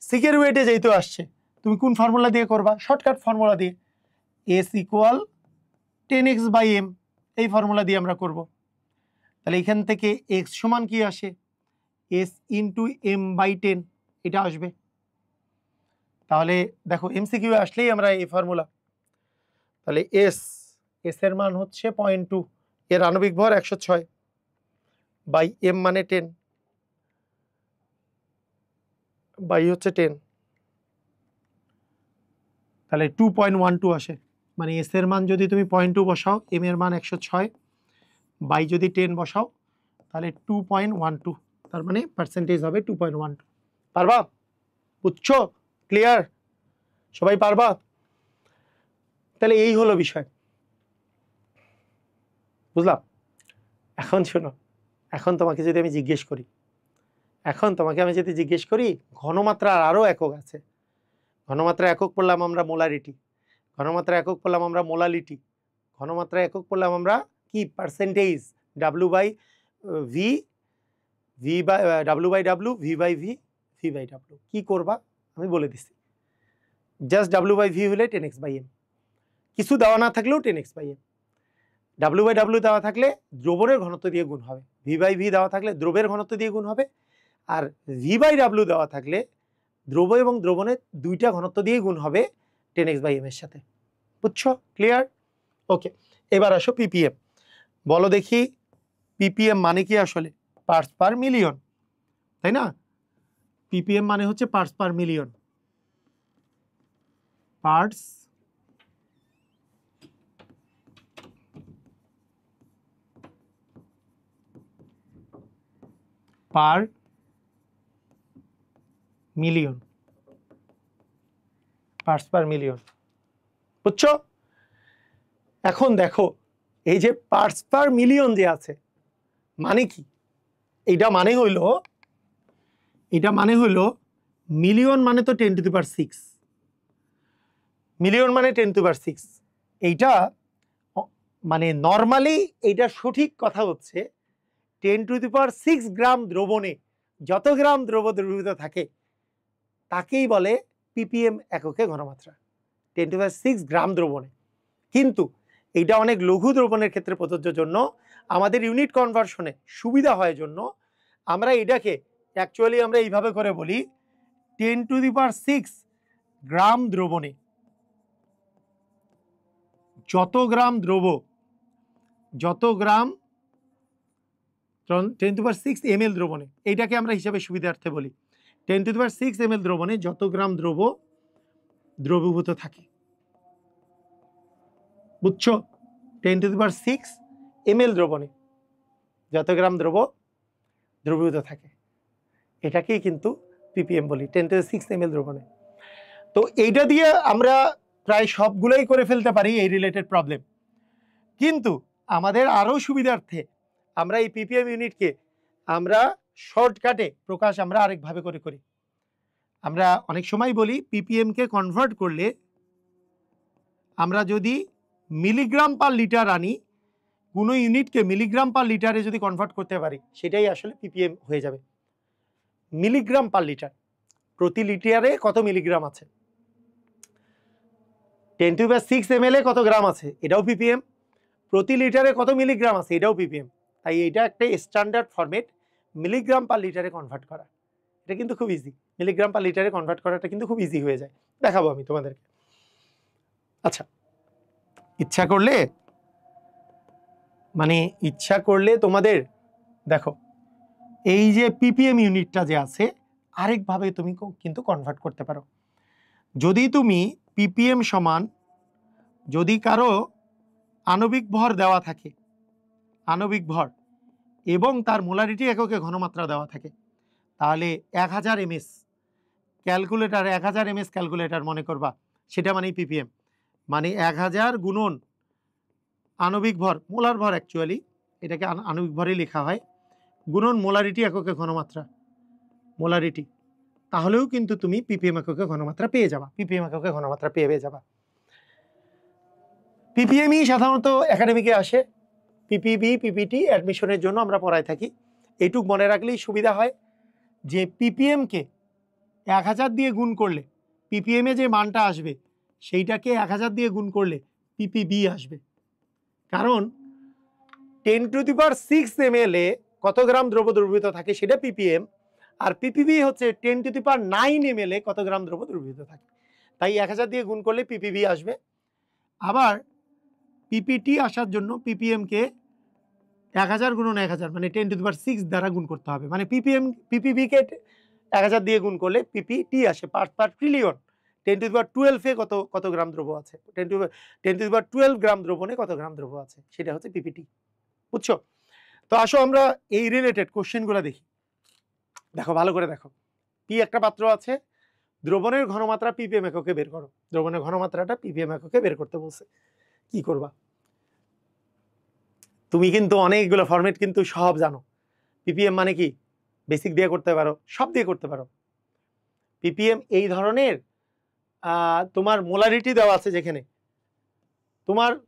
সিকের ওয়েটে যেহেতু আসছে, তুমি কোন ফর্মুলা দিয়ে করবা? শর্টকাট ফর্মুলা দিয়ে, এস ইকুয়াল 10x/m, এই ফর্মুলা দিয়ে আমরা করব। তাহলে এখান থেকে এক্স সমান কি আসে? এস ইন্টু m/10 এটা আসবে। তাহলে দেখো এমসিকিউ আসলেই আমরা এই ফর্মুলা। তাহলে এস এর মান হচ্ছে 0.2, এর আণবিক ভর 106 বাই m মানে 10 বাই হচ্ছে 10, তাহলে 2.12 আসে। মানে এস এর মান যদি তুমি 0.2 বসাও, এম এর মান 106 বাই যদি 10 বসাও, তাহলে 2.12, তার মানে পার্সেন্টেজ হবে 2.12। পারবা? বুঝছো? ক্লিয়ার? সবাই পারবা? তাহলে এই হলো বিষয়। বুঝলাম? এখন শোনো, এখন তোমাকে যদি আমি জিজ্ঞেস করি ঘনমাত্রার আরো একক আছে। ঘনমাত্রা একক পড়লাম আমরা মোলারিটি, ঘনমাত্রা একক পড়লাম আমরা মোলালিটি, ঘনমাত্রা একক পড়লাম আমরা কি? Percentage, W/V, W/W, V/V, V/W। কি করবা আমি বলে দিচ্ছি। জাস্ট W/V হলে 10x/m, কিছু দেওয়া না থাকলেও 10x/m। W/W দেওয়া থাকলে দ্রবণের ঘনত্ব দিয়ে গুণ হবে, V/V দেওয়া থাকলে দ্রবের ঘনত্ব দিয়ে গুণ হবে, আর V/W দেওয়া থাকলে দ্রব এবং দ্রবণের দুইটা ঘনত্ব দিয়ে গুণ হবে 10x/m এর সাথে। বুঝছো? ক্লিয়ার? ওকে, এবার আসো পিপিএম। বলো দেখি পিপিএম মানে কি? আসলে পার্টস পার মিলিয়ন, তাই না? পিপিএম মানে হচ্ছে parts per million. Parts per million, parts per million. বুঝছো? এখন দেখো এই যে পার্টস পার মিলিয়ন যে আছে মানে কি, এটা মানে হইলো মিলিয়ন মানে তো 10⁶, মিলিয়ন মানে 10⁶। এইটা মানে নর্মালি এইটা সঠিক কথা হচ্ছে 10⁶ গ্রাম দ্রবণে যত গ্রাম দ্রবীভূত থাকে তাকেই বলে ppm এককে ঘনমাত্রা, 10⁶ গ্রাম দ্রবণে। কিন্তু এইটা অনেক লঘু দ্রবণের ক্ষেত্রে প্রযোজ্য জন্য আমাদের ইউনিট কনভার্সনে সুবিধা হয় জন্য আমরা এটাকে অ্যাকচুয়ালি আমরা এইভাবে করে বলি 10⁶ গ্রাম দ্রবণে যত গ্রাম দ্রব, যত গ্রাম 10⁶ ml দ্রবণে, এইটাকে আমরা হিসাবে সুবিধার্থে বলি 10⁶ ml দ্রবণে যত গ্রাম দ্রব দ্রবীভূত থাকে। বুঝছো? 10⁶ ml দ্রবণে যত গ্রাম দ্রব দ্রবীভূত থাকে এটাকেই কিন্তু ppm বলি, 10⁶ ml দ্রবণে। তো এইটা দিয়ে আমরা প্রায় সবগুলোই করে ফেলতে পারি এই রিলেটেড প্রবলেম, কিন্তু আমাদের আরো সুবিধার্থে আমরা এই ppm ইউনিটকে আমরা শর্টকাটে প্রকাশ আমরা আরেকভাবে করে করি। আমরা অনেক সময় বলি ppm কে কনভার্ট করলে আমরা যদি মিলিগ্রাম পার লিটার আনি, কোনো ইউনিটকে মিলিগ্রাম পার লিটারে যদি কনভার্ট করতে পারি সেটাই আসলে ppm হয়ে যাবে। মিলিগ্রাম পার লিটার, প্রতি লিটারে কত মিলিগ্রাম আছে, 10⁶ ml কত গ্রাম আছে এটাও ppm, প্রতি লিটারে কত মিলিগ্রাম আছে এটাও ppm। তাই এটা একটা স্ট্যান্ডার্ড ফরম্যাট মিলিগ্রাম পার লিটারে কনভার্ট করা। এটা কিন্তু খুব ইজি, মিলিগ্রাম পার লিটারে কনভার্ট করাটা কিন্তু খুব ইজি হয়ে যায়, দেখাবো আমি তোমাদেরকে। আচ্ছা, ইচ্ছা করলে তোমাদের দেখো এই যে ppm ইউনিটটা যে আছে আরেকভাবে তুমি কিন্তু কনভার্ট করতে পারো। যদি তুমি ppm সমান, যদি কারো আণবিক ভর দেওয়া থাকে, আণবিক ভর এবং তার মোলারিটি এককে ঘনমাত্রা দেওয়া থাকে, তাহলে 1000 ms ক্যালকুলেটার 1000 ms ক্যালকুলেটার মনে করবা, সেটা মানে ppm, মানে 1000 গুণন আণবিক ভর, মোলার ভর অ্যাকচুয়ালি এটাকে আণবিক ভরে লেখা হয়, গুণন মোলারিটি এককে ঘনমাত্রা, মোলারিটি, তাহলেও কিন্তু তুমি ppm এককে ঘনমাত্রা পেয়ে যাবা, ppm এককে ঘনমাত্রা পেয়ে যাবা। ppmই সাধারণত একাডেমিকে আসে, পিপিবি পিপিটি অ্যাডমিশনের জন্য আমরা পড়ায় থাকি। এইটুক মনে রাখলেই সুবিধা হয় যে ppm কে 1000 দিয়ে গুণ করলে ppm এ যে মানটা আসবে সেইটাকে 1000 দিয়ে গুণ করলে পিপিবি আসবে, কারণ 10⁶ ml এ কত গ্রাম দ্রব্য দ্রবীভূত থাকে সেটা ppm, আর পিপিবি হচ্ছে 10⁹ ml এ কত গ্রাম দ্রব্য দ্রবীভূত থাকে, তাই 1000 দিয়ে গুণ করলে পিপিবি আসবে। আবার পিপিটি আসার জন্য ppm কে 1000 গুণন 1000 মানে 10⁶ দ্বারা গুণ করতে হবে, মানে পিপিবি কে 1000 দিয়ে গুণ করলে পিপিটি আসে, পার্টস পার ট্রিলিয়ন। 10⁻12 এ কত গ্রাম দ্রব্য আছে, 10⁻12 গ্রাম দ্রবণে কত গ্রাম দ্রব্য আছে সেটা হচ্ছে পিপিটি। বুঝছো? তো আসো আমরা এই রিলেটেড কোশ্চেনগুলো দেখি। দেখো ভালো করে দেখো, পি একটা পাত্র আছে, দ্রবণের ঘনমাত্রা ppm এককে বের করো, দ্রবণের ঘনমাত্রাটা ppm এককে বের করতে বলছে, কি করবা? তুমি কিন্তু অনেকগুলো ফরম্যাট কিন্তু সব জানো, ppm মানে কি বেসিক দিয়ে করতে পারো, সব দিয়ে করতে পারো। ppm এই ধরনের তোমার মোলারিটি দেওয়া আছে যেখানে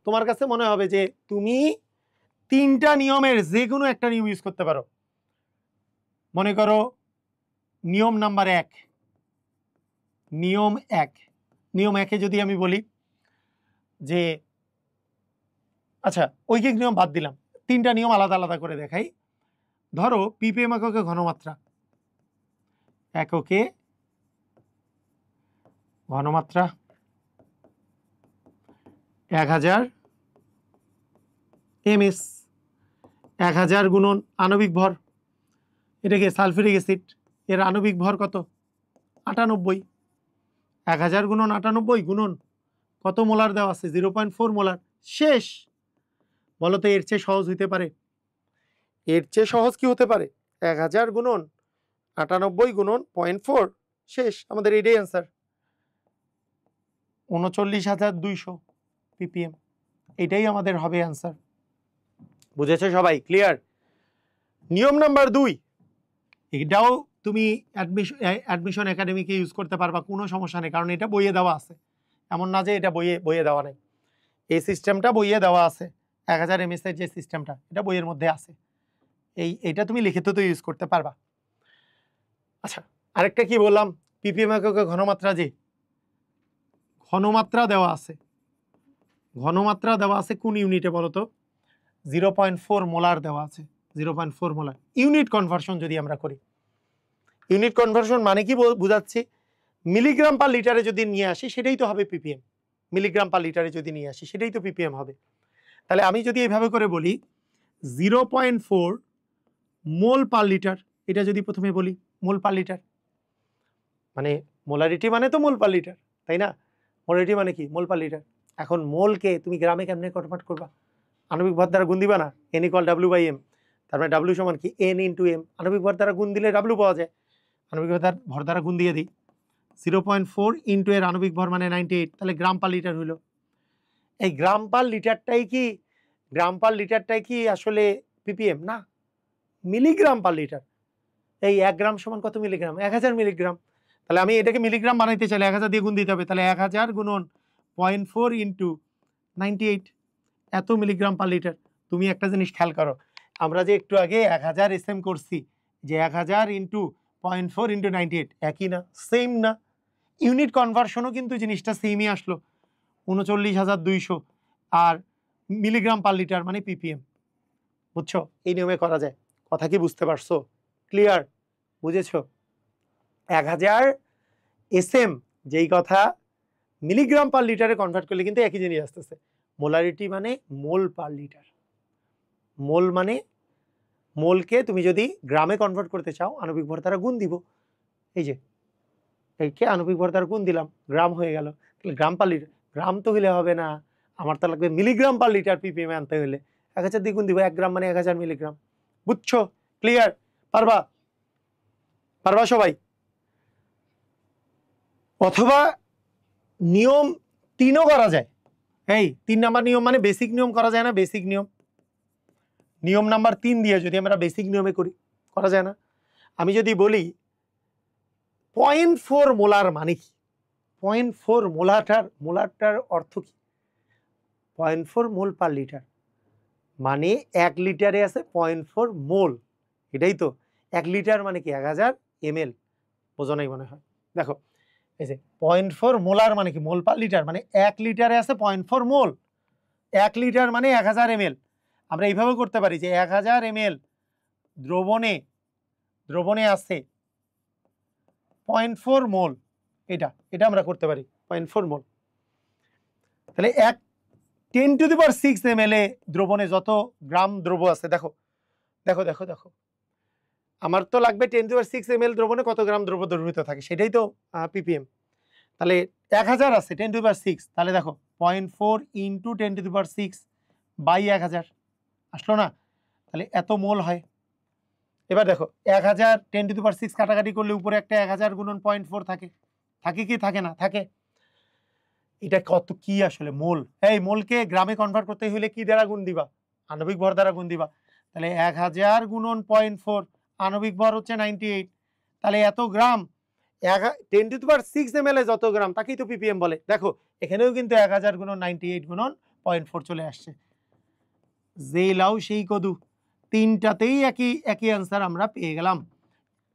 তোমার কাছে মনে হবে যে তুমি 3টা নিয়মের যে কোনো একটা নিয়ম ইউজ করতে পারো। মনে করো নিয়ম নাম্বার 1, নিয়ম 1 এ যদি আমি বলি যে আচ্ছা ঐকিক নিয়ম বাদ দিলাম, 3টা নিয়ম আলাদা আলাদা করে দেখাই। ধরো ppm এককে ঘনমাত্রা, এককে ঘনমাত্রা 1000 ms, 1000 গুণন আণবিক ভর, এটাকে সালফিউরিক অ্যাসিড, এর আণবিক ভর কত 98, 1000 গুণন 98 গুণন কত মোলার দেওয়া আছে? 0.4 মোলার। শেষ। বলো তো এর চেয়ে সহজ হইতে পারে? এর চেয়ে সহজ কি হতে পারে? 1000 গুণন 98 গুণন 0.4, শেষ। আমাদের এটাই অ্যান্সার, 39,200 ppm। এটাই আমাদের হবে অ্যান্সার। বুঝেছো সবাই? ক্লিয়ার? নিয়ম নাম্বার 2, এটাও তুমি অ্যাডমিশন একাডেমিকে ইউজ করতে পারবা, কোনো সমস্যা নেই, কারণ এটা বইয়ে দেওয়া আছে। এমন না যে এটা বইয়ে দেওয়া নেই। এই সিস্টেমটা বইয়ে দেওয়া আছে। 1000 ms এর যে সিস্টেমটা, এটা বইয়ের মধ্যে আছে। এইটা তুমি লিখিত তো ইউজ করতে পারবা। আচ্ছা, আরেকটা কি বললাম? ppm এককে ঘনমাত্রা, যে ঘনমাত্রা দেওয়া আছে, ঘনমাত্রা দেওয়া আছে কোন ইউনিটে বলো তো? 0.4 মোলার দেওয়া আছে, 0.4 মোলার। ইউনিট কনভার্সন যদি আমরা করি, ইউনিট কনভার্সন মানে কি বুঝাচ্ছি? মিলিগ্রাম পার লিটারে যদি নিয়ে আসি সেটাই তো হবে ppm। মিলিগ্রাম পার লিটারে যদি নিয়ে আসি সেটাই তো ppm হবে। তাহলে আমি যদি এইভাবে করে বলি 0.4 মোল পার লিটার, এটা যদি প্রথমে বলি মোল পার লিটার, মানে মোলারিটি মানে তো মোল পার লিটার, তাই না? মোলারিটি মানে কি? মোল পার লিটার। এখন মোলকে তুমি গ্রামে কেমনে কনভার্ট করবা? আণবিক ভর দ্বারা গুণ দিবা না? n = W/m। তার মানে W সমান কি? n × m। আণবিক ভর দ্বারা গুণ দিলে W পাওয়া যায়। আণবিক ভর দ্বারা গুণ দিয়ে দিই, 0.4 ইন্টু এর আণবিক ভর মানে 98, তাহলে গ্রাম পার লিটার হইল। এই গ্রাম পার লিটারটাই কি আসলে ppm? না, মিলিগ্রাম পার লিটার। এই 1 গ্রাম সমান কত মিলিগ্রাম? 1000 মিলিগ্রাম। তাহলে আমি এটাকে মিলিগ্রাম বানাইতে চাইলে 1000 দিয়ে গুণ দিতে হবে। তাহলে 1000 গুণন 0.4 ইন্টু 98, এত মিলিগ্রাম পার লিটার। তুমি একটা জিনিস খেয়াল করো, আমরা যে একটু আগে 1000 SM করছি, যে 1000 ইন্টু 0.4 ইন্টু 98, একই না? সেম না? ইউনিট কনভার্সনও কিন্তু জিনিসটা সেমই আসলো, 39,200। আর মিলিগ্রাম পার লিটার মানে ppm। বুঝছো? এই নিয়মে করা যায়। কথা কি বুঝতে পারছো? ক্লিয়ার? বুঝেছো? 1000 SM যেই কথা মিলিগ্রাম পার লিটারে কনভার্ট করলে কিন্তু একই জিনিস আসতেছে। মোলারিটি মানে মোল পার লিটার। মোল মানে, মোলকে তুমি যদি গ্রামে কনভার্ট করতে চাও আণবিক ভর দ্বারা গুণ দিব। এই যে এইকে আণবিক ভর দ্বারা গুণ দিলাম, গ্রাম হয়ে গেল। তাহলে গ্রাম পার লিটার, গ্রাম তো হইলে হবে না, আমার তো লাগবে মিলিগ্রাম পার লিটার ppm আনতে হলে 1000 দিয়ে গুণ দিব। 1 গ্রাম মানে 1000 মিলিগ্রাম। বুঝছো? ক্লিয়ার? পারবা? পারবা সবাই? অথবা নিয়ম 3ও করা যায়। এই 3 নাম্বার নিয়ম মানে বেসিক নিয়ম করা যায় না? বেসিক নিয়ম, নিয়ম নাম্বার 3 দিয়ে যদি আমরা বেসিক নিয়মে করি, করা যায় না? আমি যদি বলি 0.4 মোলার মানে কি? 0.4 মোলারটার অর্থ কি? 0.4 মোল পার লিটার মানে 1 লিটারে আছে 0.4 মোল। এটাই তো 1 লিটার মানে কি? 1000 ml। বোঝো নাই মনে হয়? দেখো এই যে 0.4 মোলার মানে কি? মোল পার লিটার মানে 1 লিটারে আছে 0.4 মোল। 1 লিটার মানে 1000 ml। আমরা এইভাবে করতে পারি যে 1000 ml দ্রবণে আছে 0.4 মোল। এটা আমরা করতে পারি 0.4 মোল। তাহলে 10⁶ ml দ্রবণে যত গ্রাম দ্রব্য আছে, দেখো দেখো দেখো দেখো, আমার তো লাগবে 10⁶ ml দ্রবণে কত গ্রাম দ্রব্য দ্রবীভূত থাকে, সেটাই তো ppm। তাহলে 1000 আছে 10⁶, তাহলে দেখো 0.4 ইন্টু 10⁶ বাই 1000 আসলো না? তাহলে এত মোল হয়। এবার দেখো 1000 10⁶ কাটাকাটি করলে উপরে একটা 1000 গুণন 0.4 থাকে, থাকে কি থাকে না? থাকে। এটা কত কি আসলে? মোল। এই মোলকে গ্রামে কনভার্ট করতে হলে কি দ্বারা গুণ দিবা? আণবিক ভর দ্বারা গুণ দিবা। তাহলে 1000 গুণন 0.4, আণবিক ভর হচ্ছে 98, তাহলে এত গ্রাম 10⁶ ml যত গ্রাম তাকেই তো ppm বলে। দেখো এখানেও কিন্তু 1000 গুণন 98 গুণন 0.4 চলে আসছে। যেই লাউ সেই কদু, তিনটাতেই একই অ্যান্সার আমরা পেয়ে গেলাম।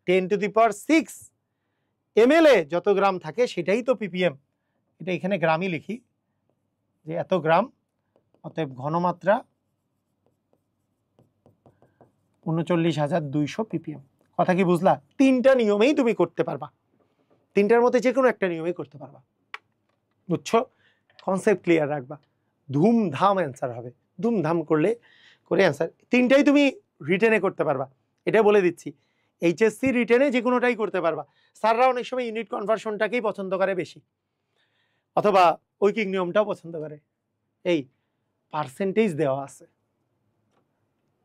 10⁶ ml যত গ্রাম থাকে সেটাই তো ppm। এটা এখানে গ্রামই লিখি যে এত গ্রাম, অতএব ঘনমাত্রা 39,200 ppm। কথা কি বুঝলা? 3টা নিয়মেই তুমি করতে পারবা, 3টার মধ্যে যে কোনো একটা নিয়মেই করতে পারবা। বুঝছো? কনসেপ্ট ক্লিয়ার রাখবা, ধুমধাম অ্যান্সার হবে। ধুমধাম করে অ্যান্সার 3টাই তুমি রিটেনে করতে পারবা। এটা বলে দিচ্ছি, এইচএসসি রিটেনে যে কোনোটাই করতে পারবা। স্যাররা অনেক সময় ইউনিট কনভার্সনটাকেই পছন্দ করে বেশি, অথবা ঐকিক নিয়মটাও পছন্দ করে। এই পার্সেন্টেজ দেওয়া আছে,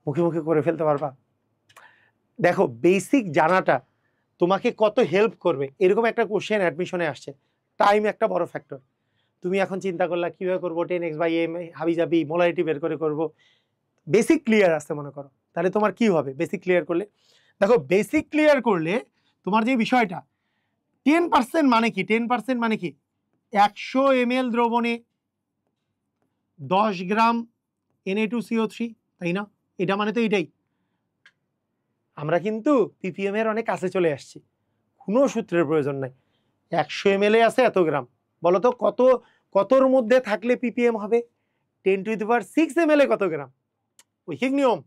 মুখে মুখে করে ফেলতে পারবা। দেখো বেসিক জানাটা তোমাকে কত হেল্প করবে। এরকম একটা কোশ্চেন অ্যাডমিশনে আসছে, টাইম একটা বড় ফ্যাক্টর। তুমি এখন চিন্তা করলা কিভাবে করবো, 10x/m হাবি যাবি মোলারিটি বের করে করবো। বেসিক ক্লিয়ার আছে মনে করো, তাহলে তোমার কি হবে বেসিক ক্লিয়ার করলে? দেখো বেসিক ক্লিয়ার করলে তোমার যে বিষয়টা 10% মানে কি, 10% মানে কি 100 ml দ্রবণে 10 গ্রাম Na2CO3, তাই না? এটা মানে তো এটাই। আমরা কিন্তু পিপিএম এর অনেক কাছে চলে আসছি, কোনো সূত্রের প্রয়োজন নাই। 100 ml আছে এত গ্রাম, বলো তো কত, কতর মধ্যে থাকলে পিপিএম হবে? 10⁶ ml কত গ্রাম? ঐকিক নিয়ম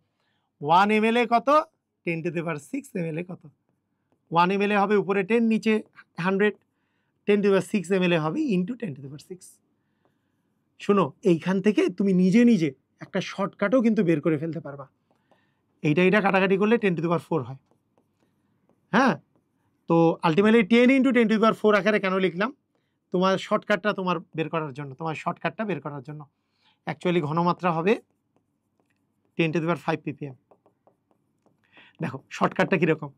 1 ml কত, 10⁶ ml কত? 1 ml হবে উপরে 10 নিচে 100, 10⁶ ml হবে ইন্টু 10⁶। শোনো এইখান থেকে তুমি নিজে নিজে একটা শর্টকাটও কিন্তু বের করে ফেলতে পারবা। এইটা কাটাকাটি করলে 10⁴ হয়। হ্যাঁ, তো আলটিমেটলি 10 × 10⁴ আকারে কেন লিখলাম? তোমার শর্টকাটটা তোমার বের করার জন্য, তোমার শর্টকাটটা বের করার জন্য। অ্যাকচুয়ালি ঘনমাত্রা হবে 10⁵ ppm। দেখো শর্টকাটটা কিরকম,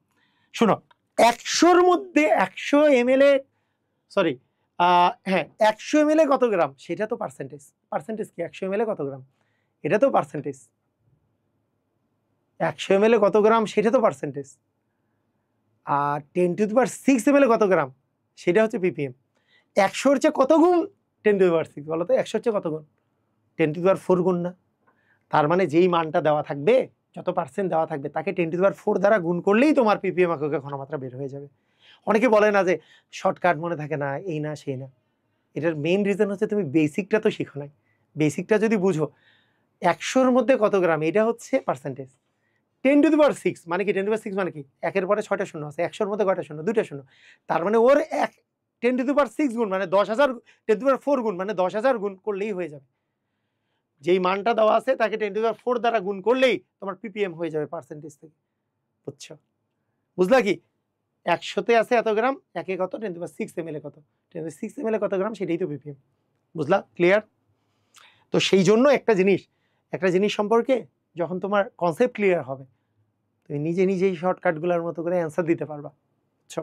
শোনো 100-র মধ্যে 100 ml, সরি হ্যাঁ 100 ml কত গ্রাম সেটা তো পার্সেন্টেজ। পার্সেন্টেজ কি 100 ml কত গ্রাম, এটা তো পার্সেন্টেজ। 100 ml কত গ্রাম সেটা তো পার্সেন্টেজ। আর 10⁶ ml কত গ্রাম সেটা হচ্ছে পিপিএম। 100-র চেয়ে কত গুণ 10⁶? বলো তো 100-র চেয়ে কত গুণ? 10⁴ গুণ না? তার মানে যেই মানটা দেওয়া থাকবে, যত পার্সেন্ট দেওয়া থাকবে তাকে 10⁴ দ্বারা গুণ করলেই তোমার পিপিএম এককে ঘনমাত্রা বের হয়ে যাবে। অনেকে বলে না যে শর্টকাট মনে থাকে না, এই না সেই না। এটার মেইন রিজন হচ্ছে তুমি বেসিকটা তো শিখো নাই। বেসিকটা যদি বুঝো 100-র মধ্যে কত গ্রাম, এটা হচ্ছে পার্সেন্টেজ। 10⁶ মানে কি, 10⁶ মানে কি, একের পরে 6টা শূন্য আছে, 100-র মধ্যে কয়টা শূন্য? 2টা শূন্য। তার মানে ওর 10⁶ গুণ মানে 10,000, 10⁴ গুণ মানে 10,000 গুণ করলেই হয়ে যাবে। যেই মানটা দেওয়া আছে তাকে 10⁴ দ্বারা গুণ করলেই তোমার পিপিএম হয়ে যাবে পার্সেন্টেজ থেকে। বুঝছো? বুঝলা কি? 100-তে আছে এত গ্রাম, একে কত 10⁶ ml কত, 10⁶ ml কত গ্রাম সেটাই তো পিপিএম। বুঝলা? ক্লিয়ার? তো সেই জন্য একটা জিনিস সম্পর্কে যখন তোমার কনসেপ্ট ক্লিয়ার হবে, তুমি নিজে নিজেই শর্টকাটগুলোর মতো করে অ্যান্সার দিতে পারবা। বুঝছো?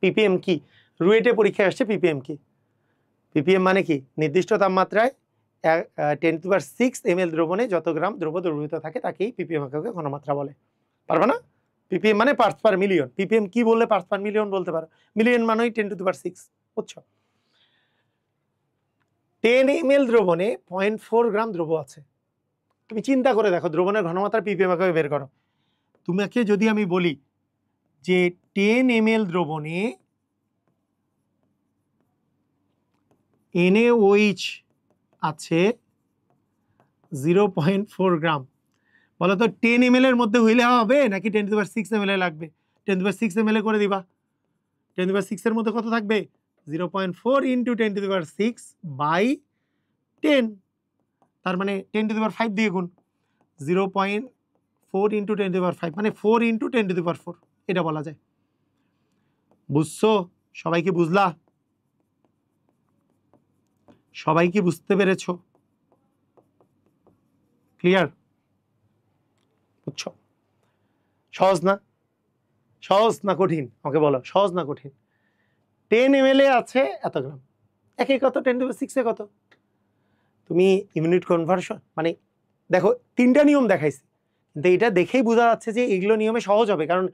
পিপিএম কি? রুয়েটে পরীক্ষায় আসছে পিপিএম কি। পিপিএম মানে কি, নির্দিষ্ট তাপমাত্রায় 10⁶ ml দ্রবণে যত গ্রাম দ্রব্য দ্রবীভূত থাকে তাকেই পিপিএম এককে ঘনমাত্রা বলে। পারবা না? পিপিএম মানে পার্টস পার মিলিয়ন। পিপিএম কি বললে পার্টস পার মিলিয়ন বলতে পারো, মিলিয়ন মানেই 10⁶। বুঝছো? 10 ml দ্রবণে 0.4 গ্রাম দ্রব্য আছে। তুমি চিন্তা করে দেখো দ্রবণের ঘনমাত্রা পিপিএম এককে বের করো। তোমাকে যদি আমি বলি যে 10 ml দ্রবণে NaOH আছে 0.4 গ্রাম, বলো তো 10 ml এর মধ্যে হইলে হবে নাকি 10⁶ ml লাগবে? 10⁶ ml করে দিবা। 10⁶ এর মধ্যে কত থাকবে? 0.4 × 10⁻⁶/10। তার মানে 10⁵ দিয়ে গুণ, 0.4 × 10⁵, মানে 4 × 10⁴ এটা বলা যায়। বুঝছো? সবাই কি বুঝলা? সবাই কি বুঝতে পেরেছো? ক্লিয়ার? বুঝছো? সহজ না? সহজ না কঠিন? আমাকে বলো সহজ না কঠিন? 10 ml আছে এত গ্রাম, একে কত 10⁶ কত? তুমি ইউনিট কনভার্সন মানে দেখো 3টা নিয়ম দেখাইছি, কিন্তু এটা দেখেই বোঝা যাচ্ছে যে এগুলো নিয়মে সহজ হবে, কারণ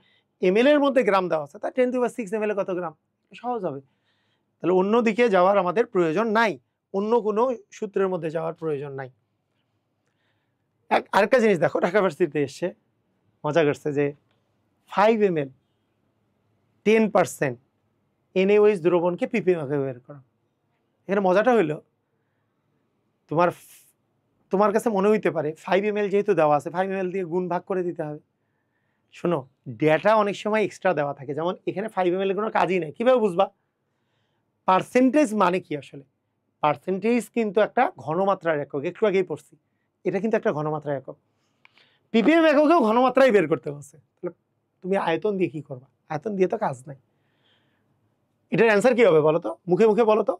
ml এর মধ্যে গ্রাম দেওয়া আছে, তার 10⁶ ml কত গ্রাম, সহজ হবে। তাহলে অন্য দিকে যাওয়ার আমাদের প্রয়োজন নাই, অন্য কোনো সূত্রের মধ্যে যাওয়ার প্রয়োজন নাই। আরেকটা জিনিস দেখো, ঢাকা ভার্সিটিতে এসছে মজা করছে যে 5 ml 10% NaOH দ্রবণকে পিপিএম আকারে বের করো। এখানে মজাটা হইলো তোমার কাছে মনে হইতে পারে 5 ml যেহেতু দেওয়া আছে 5 ml দিয়ে গুণ ভাগ করে দিতে হবে। শোনো ডেটা অনেক সময় এক্সট্রা দেওয়া থাকে, যেমন এখানে 5 ml এর কোনো কাজই নেই। কিভাবে বুঝবা? পার্সেন্টেজ মানে কি আসলে? পার্সেন্টেজ কিন্তু একটা ঘনমাত্রার একক, একটু আগেই পড়ছি, এটা কিন্তু একটা ঘনমাত্রার একক। পিপিএম এককেও ঘনমাত্রাই বের করতে বলছে, তাহলে তুমি আয়তন দিয়ে কি করবা? আয়তন দিয়ে তো কাজ নাই। এটার অ্যান্সার কি হবে বলো তো, মুখে মুখে বলো তো।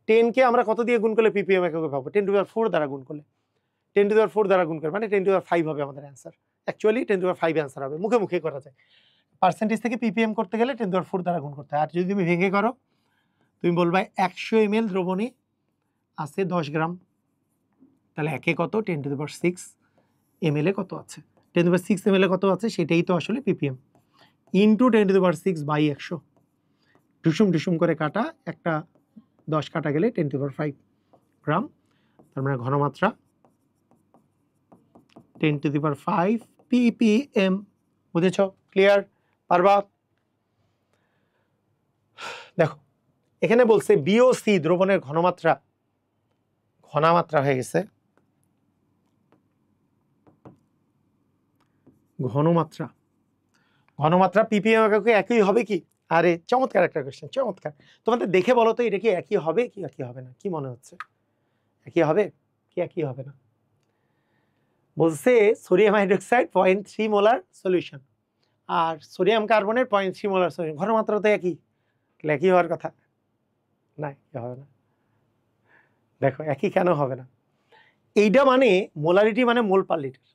10কে আমরা কত দিয়ে গুণ করলে ppm এককে পাবো? 10⁴ দ্বারা গুণ করলে, 10⁴ দ্বারা গুণ করে মানে 10⁵ হবে আমাদের অ্যান্সার। অ্যাকচুয়ালি 10⁵ অ্যান্সার হবে, মুখে মুখে করা যায়। পার্সেন্টেজ থেকে ppm করতে গেলে 10⁴ দ্বারা গুণ করতে হয়। আর যদি তুমি ভেঙে করো, তুমি বলবা 100 ml দ্রবণে আছে 10 গ্রাম, তাহলে একে কত 10⁶ ml এ কত আছে, 10⁶ ml এ কত আছে সেটাই তো আসলে ppm ইন্টু 10⁶/100। ঢুসুম ঢুসুম করে কাটা, একটা 10 কাটা গেলে 10⁵ গ্রাম, তার মানে ঘনমাত্রা 10⁵ ppm। বুঝেছ? ক্লিয়ার? পারবা? দেখো এখানে বলছে BOC দ্রবণের ঘনমাত্রা হয়ে গেছে ঘনমাত্রা ppm এককে একই হবে কি? আরে চমৎকার একটা কোশ্চেন, চমৎকার। তোমাদের দেখে বলো তো এটা কি একই হবে কি একই হবে না? কি মনে হচ্ছে, একই হবে কি একই হবে না? বলছে সোডিয়াম হাইড্রোক্সাইড 0.3 মোলার সলিউশন আর সোডিয়াম কার্বনের 0.3 মোলার সলিউশন, ঘনমাত্রা তো একই, তাহলে একই হওয়ার কথা না, হবে না। দেখো একই কেন হবে না? এইটা মানে মোলারিটি মানে মোল পার লিটার,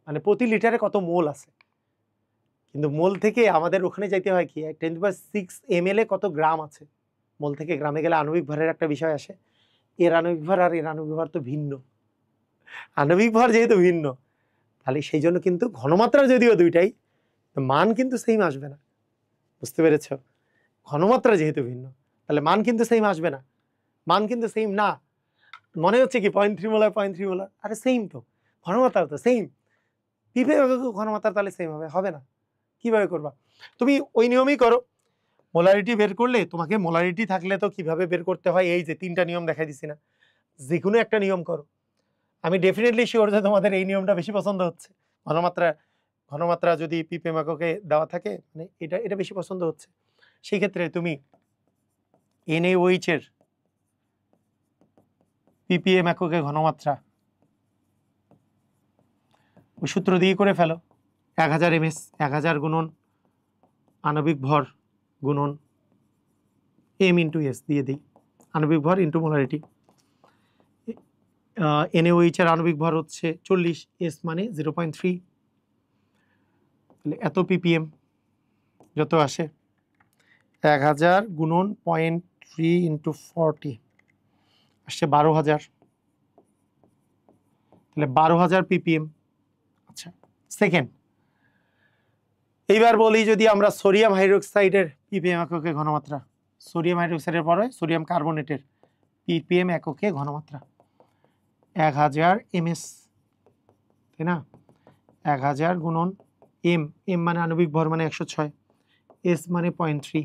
মানে প্রতি লিটারে কত মোল আছে। কিন্তু মোল থেকে আমাদের ওখানে যাইতে হয় কি 10⁶ ml এ কত গ্রাম আছে। মোল থেকে গ্রামে গেলে আণবিক ভরের একটা বিষয় আসে। এর আণবিক ভর আর এর আণবিক ভর তো ভিন্ন, আণবিক ভর যেহেতু ভিন্ন, তাহলে সেই জন্য কিন্তু ঘনমাত্রা যদিও দুইটাই, মান কিন্তু সেম আসবে না। বুঝতে পেরেছ? ঘনমাত্রা যেহেতু ভিন্ন তাহলে মান কিন্তু সেম আসবে না, মান কিন্তু সেম না। মনে হচ্ছে কি 0.3 মোলার 0.3 মোলার, আরে সেম তো, ঘনমাত্রা তো সেম, ppm ঘনমাত্রা তাহলে সেম হবে না। কিভাবে করবা? তুমি ওই নিয়মই করো। মোলারিটি বের করলে তোমাকে মোলারিটি থাকলে তো কিভাবে বের করতে হয় এই যে 3টা নিয়ম দেখাই দিছি না, যে কোনো একটা নিয়ম করো। আমি ডেফিনেটলি শিওর যে তোমাদের এই নিয়মটা বেশি পছন্দ হচ্ছে। ঘনমাত্রা যদি ppm এককে দেওয়া থাকে মানে এটা বেশি পছন্দ হচ্ছে। সেই ক্ষেত্রে তুমি NaOH এর ppm এককে ঘনমাত্রা ওই সূত্র দিয়ে করে ফেলো। 1000 ms, 1000 গুণন আণবিক ভর গুণন m ইন্টু s দিয়ে দিই, আণবিক ভর ইন্টু মোলারিটি। NaOH এর আণবিক ভর হচ্ছে 40, s মানে 0.3, তাহলে এত ppm যত আসে 1000 গুণন 0.3 ইন্টু 40 আসছে 12,000, তাহলে 12,000 ppm। আচ্ছা সেকেন্ড, এইবার বলি যদি আমরা সোডিয়াম হাইড্রোক্সাইডের ppm এককে ঘনমাত্রা, সোডিয়াম হাইড্রোক্সাইডের পরে সোডিয়াম কার্বনেটের ppm এককে ঘনমাত্রা 1000 ms, তাই না? 1000 গুণন m মানে আণবিক ভর মানে 106, s মানে 0.3,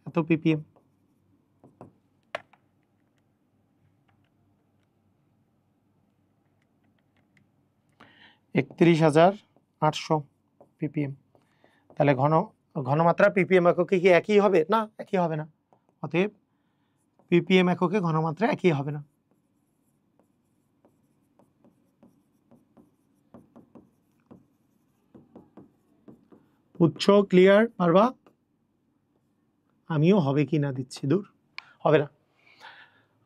এত ppm। $31,800 ppm। তাহলে ঘনমাত্রা ppm এককে কি একই হবে? না, একই হবে না। অতএব ppm এককে ঘনমাত্রা একই হবে না। বুঝছো? ক্লিয়ার? পারবা? আমিও হবে কি না দিচ্ছি, দূর হবে না।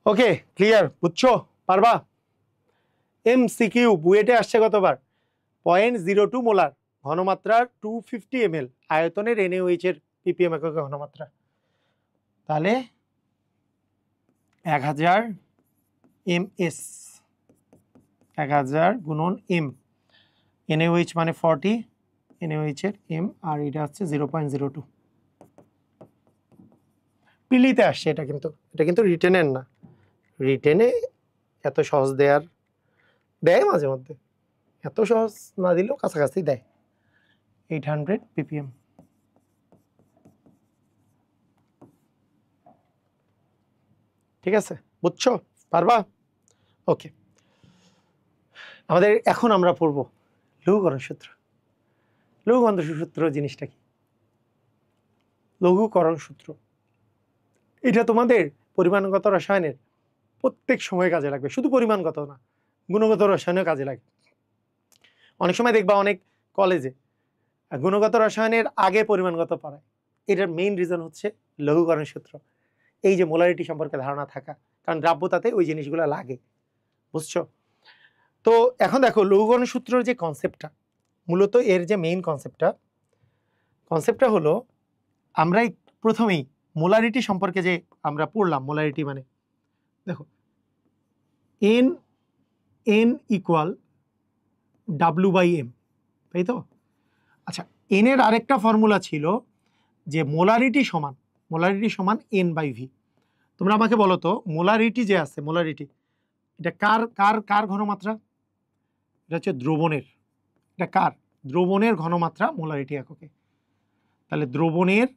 Okay clear? বুঝছো? পারবা? MCQ বুয়েটে আসছে কতবার? 0.02 মোলার ঘনমাত্রার 250 ml আয়তনের NaOH এর ppm এককে ঘনমাত্রা, তাহলে 1000 ms, 1000 গুণন m, NaOH মানে 40, NaOH এর m আর এটা হচ্ছে 0.02। পিলিতে আসছে এটা, কিন্তু রিটেনের না। রিটেনে এত সহজ দেয় মাঝে মধ্যে, এত সহজ না দিলেও কাছাকাছি দেয়। 800 ppm। ঠিক আছে? বুঝছো? পারবা? ওকে, আমাদের এখন আমরা পড়ব লঘুকরণ সূত্র। লঘুকরণ সূত্র জিনিসটা কি? লঘুকরণ সূত্র এটা তোমাদের পরিমাণগত রসায়নের প্রত্যেক সময় কাজে লাগবে, শুধু পরিমাণগত না, গুণগত রসায়নেও কাজে লাগে। অনেক সময় দেখবা অনেক কলেজে গুণগত রসায়নের আগে পরিমাণগত পড়ায়। এটার মেইন রিজন হচ্ছে লঘুকরণ সূত্র। এই যে মোলারিটি সম্পর্কে ধারণা থাকা, কারণ দ্রাব্যতাতে ওই জিনিসগুলো লাগে, বুঝছো? তো এখন দেখো লঘুকরণ সূত্রের যে কনসেপ্টটা, মূলত এর যে মেইন কনসেপ্টটা হলো আমরা প্রথমেই মোলারিটি সম্পর্কে যে আমরা পড়লাম, মোলারিটি মানে দেখো এন এন ইকুয়াল W/M, তাই তো? আচ্ছা, এন এর আরেকটা ফর্মুলা ছিল যে মোলারিটি সমান N/V। তোমরা আমাকে বলো তো মোলারিটি যে আছে, মোলারিটি এটা কার কার কার ঘনমাত্রা? এটা হচ্ছে দ্রবণের। এটা কার? দ্রবণের ঘনমাত্রা মোলারিটি এককে। তাহলে দ্রবণের,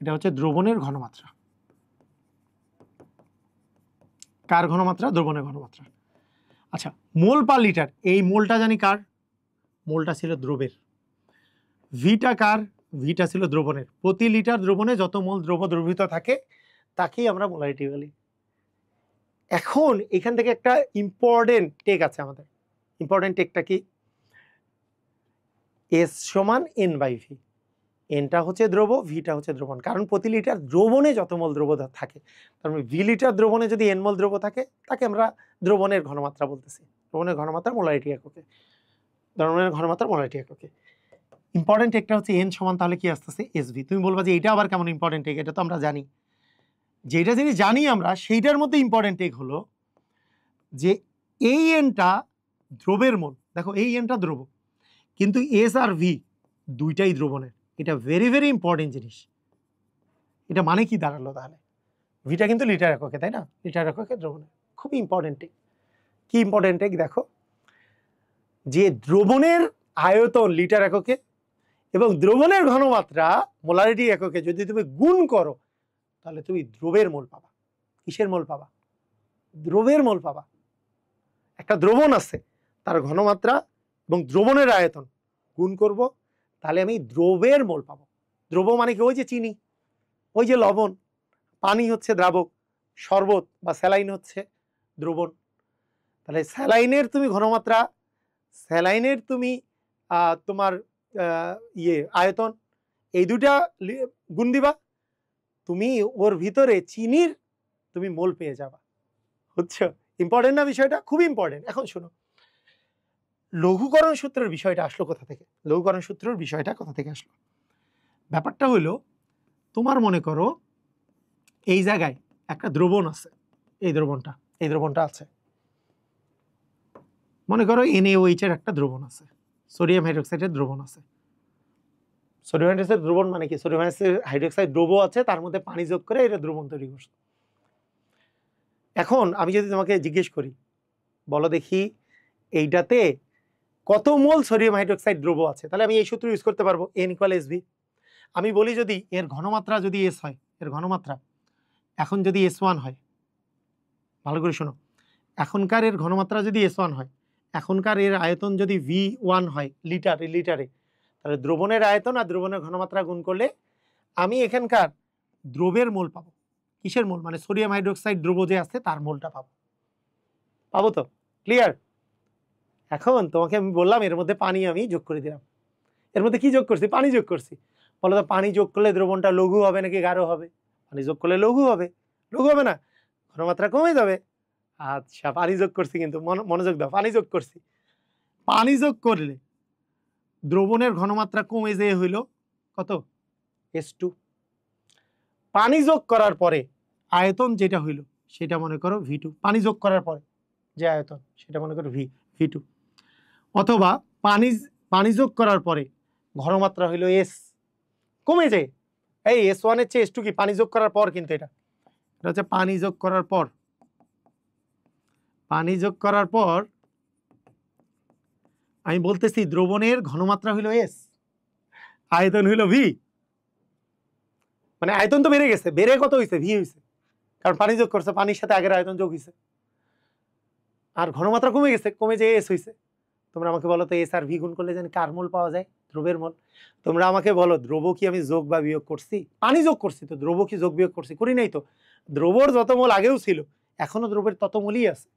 এটা হচ্ছে দ্রবণের ঘনমাত্রা। কার ঘনমাত্রা? দ্রবণের ঘনমাত্রা। আচ্ছা, মোল পার লিটার, এই মোলটা জানি কার? মোলটা ছিল দ্রবের। ভিটা কার? ভিটা ছিল দ্রবণের। প্রতি লিটার দ্রবণে যত মোল দ্রব্য দ্রবীভূত থাকে তাকেই আমরা মোলারিটি বলি। এখন এখান থেকে একটা ইম্পর্টেন্ট টেক আছে আমাদের। ইম্পর্টেন্ট টেকটা কি? S সমান N/V। এনটা হচ্ছে দ্রব্য, ভিটা হচ্ছে দ্রবণ। কারণ প্রতি লিটার দ্রবণে যত মোল দ্রব্য থাকে, তার মানে ভি লিটার দ্রবণে যদি N মোল দ্রব্য থাকে তাকে আমরা দ্রবণের ঘনমাত্রা বলতেছি। দ্রবণের ঘনমাত্রা মোলারিটি এককে। দ্রবণের ঘনমাত্রা মোলারিটি এককে। ইম্পর্টেন্ট টেকটা হচ্ছে এন সমান তাহলে কি আসতেছে? SV। তুমি বলবা যে এটা আবার কেমন ইম্পর্টেন্ট টেক? এটা তো আমরা জানি। যেটা জিনিস জানি আমরা সেইটার মধ্যে ইম্পর্টেন্ট টেক হলো যে এই এনটা দ্রবের মোল। দেখো এই এনটা দ্রব, কিন্তু এস আর ভি দুইটাই দ্রবণের। এটা ভেরি ভেরি ইম্পর্টেন্ট জিনিস। এটা মানে কি দাঁড়ালো তাহলে? ভিটা কিন্তু লিটার এককে, তাই না? লিটার এককে দ্রবণের। খুব ইম্পর্টেন্ট টেক। কি ইম্পর্টেন্ট টেক? দেখো যে দ্রবণের আয়তন লিটার এককে এবং দ্রবণের ঘনমাত্রা মোলারিটি এককে যদি তুমি গুণ করো তাহলে তুমি দ্রবের মোল পাবা। কিসের মোল পাবা? দ্রবের মোল পাবা। একটা দ্রবণ আছে, তার ঘনমাত্রা এবং দ্রবণের আয়তন গুণ করব, তাহলে আমি দ্রবের মোল পাবো। দ্রব মানে কি? ওই যে চিনি, ওই যে লবণ, পানি হচ্ছে দ্রাবক, শরবত বা স্যালাইন হচ্ছে দ্রবণ। তাহলে স্যালাইনের তুমি ঘনমাত্রা, স্যালাইনের তুমি তোমার আয়তন, এই দুটা গুণ দিবা, তুমি ওর ভিতরে চিনির তুমি মোল পেয়ে যাবা। বুঝছো? ইম্পর্টেন্ট না বিষয়টা? খুব ইম্পর্টেন্ট। এখন শোনো, লঘুকরণ সূত্রের বিষয়টা আসলো কোথা থেকে? লঘুকরণ সূত্রের বিষয়টা কোথা থেকে আসলো? ব্যাপারটা হইলো, তোমার মনে করো এই জায়গায় একটা দ্রবণ আছে, এই দ্রবণটা আছে, মনে করো NaOH এর একটা দ্রবণ আছে, সোডিয়াম হাইড্রোক্সাইডের দ্রবণ আছে। সোডিয়াম হাইড্রোক্সাইড দ্রবণ মানে কি? সোডিয়াম হাইড্রোক্সাইড দ্রব আছে, তার মধ্যে পানি যোগ করে এটা দ্রবণ তৈরি করছে। এখন আমি যদি তোমাকে জিজ্ঞেস করি, বলো দেখি এইটাতে কত মোল সোডিয়াম হাইড্রোক্সাইড দ্রব আছে, তাহলে আমি এই সূত্র ইউজ করতে পারবো, N=SV। আমি বলি যদি এর ঘনমাত্রা যদি S হয়, এর ঘনমাত্রা এখন যদি S1 হয়, ভালো করে শোনো, এখনকার এর ঘনমাত্রা যদি S1 হয়, এখনকার এর আয়তন যদি V1 হয় লিটারে, তাহলে দ্রবণের আয়তন আর দ্রবণের ঘনমাত্রা গুণ করলে আমি এখানকার দ্রবের মোল পাবো। কিসের মোল? মানে সোডিয়াম হাইড্রোক্সাইড দ্রব যে আছে তার মোলটা পাবো তো? ক্লিয়ার? এখন তোমাকে আমি বললাম এর মধ্যে পানি আমি যোগ করে দিলাম। এর মধ্যে কি যোগ করছি? পানি যোগ করছি। বলো তো পানি যোগ করলে দ্রবণটা লঘু হবে নাকি গাঢ় হবে? পানি যোগ করলে লঘু হবে। লঘু হবে না? ঘনমাত্রা কমে যাবে। আচ্ছা, পানি যোগ করছি, কিন্তু মনোযোগ দাও, পানি যোগ করছি। পানি যোগ করলে দ্রবণের ঘনমাত্রা কমে যেয়ে হইল কত? S2। পানি যোগ করার পরে আয়তন যেটা হইল সেটা মনে করো V2। পানি যোগ করার পরে যে আয়তন সেটা মনে করো V2। অথবা পানি যোগ করার পরে ঘনমাত্রা হইল S, কমে যায়। এই S1 এর চেয়ে S2 কি? পানি যোগ করার পর, কিন্তু এটা হচ্ছে পানি যোগ করার পর। পানি যোগ করার পর আমি বলতেছি দ্রবণের ঘনমাত্রা হইল S, আয়তন হইল V। মানে আয়তন তো বেড়ে গেছে, বেড়ে কত হয়েছে? V হয়েছে, কারণ পানি যোগ করছে, পানির সাথে আগের আয়তন যোগ হয়েছে। আর ঘনমাত্রা কমে গেছে, কমে যে S হয়েছে। তোমরা আমাকে বলো তো S আর V গুণ করলে জানি কার মোল পাওয়া যায়? দ্রবের মোল। তোমরা আমাকে বলো দ্রব কি আমি যোগ বা বিয়োগ করছি? পানি যোগ করছি, তো দ্রব কি যোগ বিয়োগ করছি? করি নাই তো। দ্রবর যত মোল আগেও ছিল এখনো দ্রবের তত মোলই আছে।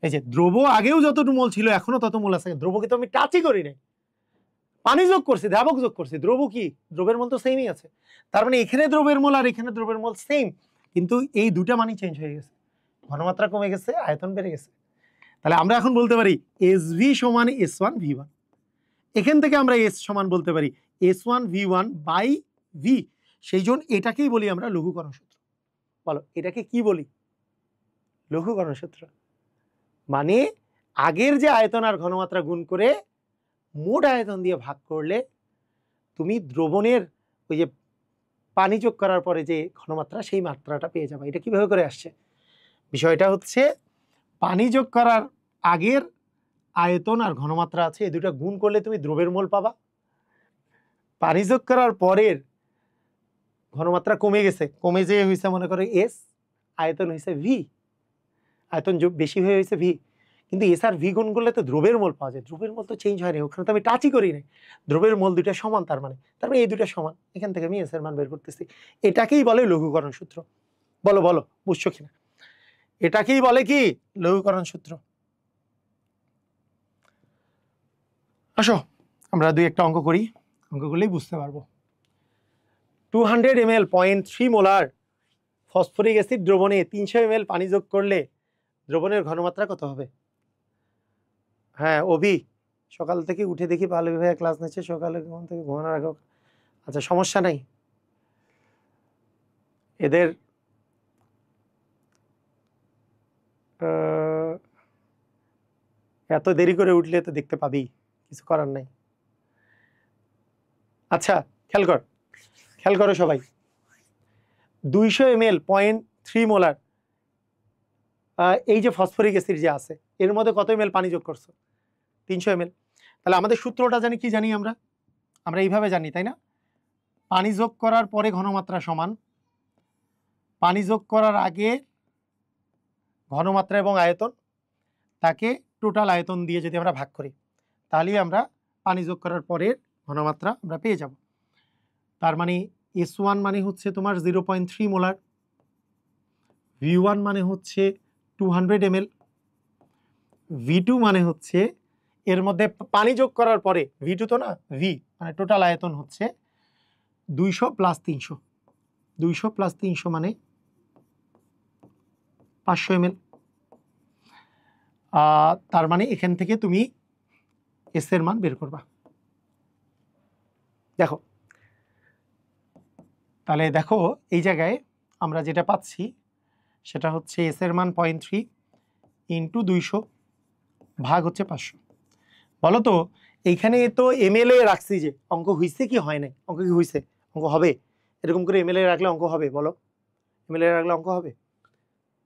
এই যে দ্রব আগেও যতটুকু মোল ছিল এখনো তত মোল আছে। দ্রবকে তো আমি টাচই করি নাই। পানি যোগ করছি, দ্রাবক যোগ করছি, দ্রব কি? দ্রবের মোল তো সেমই আছে। তার মানে এখানে দ্রবের মোল আর এখানে দ্রবের মোল সেম, কিন্তু এই দুটা মানই চেঞ্জ হয়ে গেছে, ঘনমাত্রা কমে গেছে, আয়তন বেড়ে গেছে। তাহলে আমরা এখন বলতে পারি SV সমান S1V1। এখান থেকে আমরা S সমান বলতে পারি S1V1/V। সেই জন্য এটাকেই বলি আমরা লঘুকরণ সূত্র। বলো এটাকে কি বলি? লঘুকরণ সূত্র। মানে আগের যে আয়তন আর ঘনমাত্রা গুণ করে মোট আয়তন দিয়ে ভাগ করলে তুমি দ্রবণের ওই যে পানি যোগ করার পরে যে ঘনমাত্রা, সেই মাত্রাটা পেয়ে যাবে। এটা কিভাবে করে আসছে? বিষয়টা হচ্ছে পানি যোগ করার আগের আয়তন আর ঘনমাত্রা আছে, এই দুটো গুণ করলে তুমি দ্রবের মোল পাবা। পানি যোগ করার পরের ঘনমাত্রা কমে গেছে, কমে যে হয়েছে মনে করো S, আয়তন হয়েছে V, আয়তন বেশি হয়ে হয়েছে V, কিন্তু S আর V গুণ করলে তো দ্রবের মোল পাওয়া যায়। দ্রবের মোল তো চেঞ্জ হয়নি, ওখানে তো আমি টাচই করি নাই। দ্রবের মোল দুটা সমান, তার মানে এই দুটা সমান, এখান থেকে আমি S এর মান বের করতেছি। এটাকেই বলে লঘুকরণ সূত্র। বলো বলো বুঝছো কিনা? এটাকেই বলে কি লঘুকরণ সূত্র। আসো আমরা দুই একটা অঙ্ক করি, অঙ্ক করলেই বুঝতে পারবো। 200 ml 0.3 মোলার ফসফরিক অ্যাসিড দ্রবণে 300 ml পানি যোগ করলে দ্রবণের ঘনমাত্রা কত হবে? হ্যাঁ অভি, সকাল থেকে উঠে দেখি ভালো ভাবে ক্লাস নিচ্ছে, সকালে ঘুম থেকে ঘুমানোর আগে। আচ্ছা সমস্যা নাই, এদের এত দেরি করে উঠলে তো দেখতে পাবি, কিছু করার নাই। আচ্ছা খেয়াল করো সবাই, 200 ml 0.3 মোলার এই যে ফসফরিক অ্যাসিড যে আছে, এর মধ্যে কত ml পানি যোগ করছো? 300 ml। তাহলে আমাদের সূত্রটা জানি, কি জানি আমরা এইভাবে জানি, তাই না? পানি যোগ করার পরে ঘনমাত্রা সমান পানি যোগ করার আগে ঘনমাত্রা এবং আয়তন, তাকে টোটাল আয়তন দিয়ে যদি আমরা ভাগ করি, তাহলেই আমরা পানি যোগ করার পরের ঘনমাত্রা আমরা পেয়ে যাব। তার মানে S1 মানে হচ্ছে তোমার 0.3 মোলার, V1 মানে হচ্ছে 200 ml, V2 মানে হচ্ছে এর মধ্যে পানি যোগ করার পরে V2 তো না, V মানে টোটাল আয়তন হচ্ছে 200 + 300, 200 + 300 মানে 500 ml। তার মানে এখান থেকে তুমি S এর মান বের করবা। দেখো তাহলে দেখো এই জায়গায় আমরা যেটা পাচ্ছি সেটা হচ্ছে S এর মান 0.3 × 200 ভাগ হচ্ছে 500। বলো তো এইখানে তো ml এ রাখছি, যে অঙ্ক হইছে কি হয় নাই? অঙ্ক কি হইছে? অঙ্ক হবে? এরকম করে ml এ রাখলে অঙ্ক হবে? বলো ml এ রাখলে অঙ্ক হবে?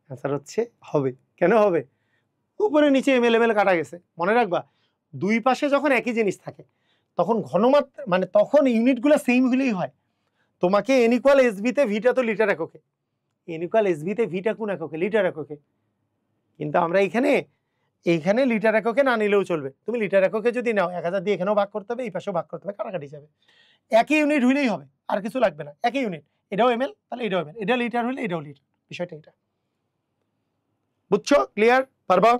অ্যান্সার হচ্ছে হবে। কেন হবে? উপরে নিচে ml কাটা গেছে। মনে রাখবা দুই পাশে যখন একই জিনিস থাকে তখন ঘনমাত্রা মানে তখন ইউনিটগুলো সেম হলেই হয়। তোমাকে n = SB তে ভিটা তো লিটার এককে, n = SB তে ভিটা কোন এককে? লিটার এককে। কিন্তু আমরা এইখানে লিটার এককে না নিলেও চলবে। তুমি লিটার এককে যদি নাও 1000 দিয়ে এখানেও ভাগ করতে হবে, এই পাশেও ভাগ করতে হবে, কাটাকাটি যাবে। একই ইউনিট হইলেই হবে, আর কিছু লাগবে না। একই ইউনিট, এটাও ml তাহলে এটাও ml, এটা লিটার হলে এটাও লিটার। বিষয়টা এটা, বুঝছো? ক্লিয়ার? পারবা?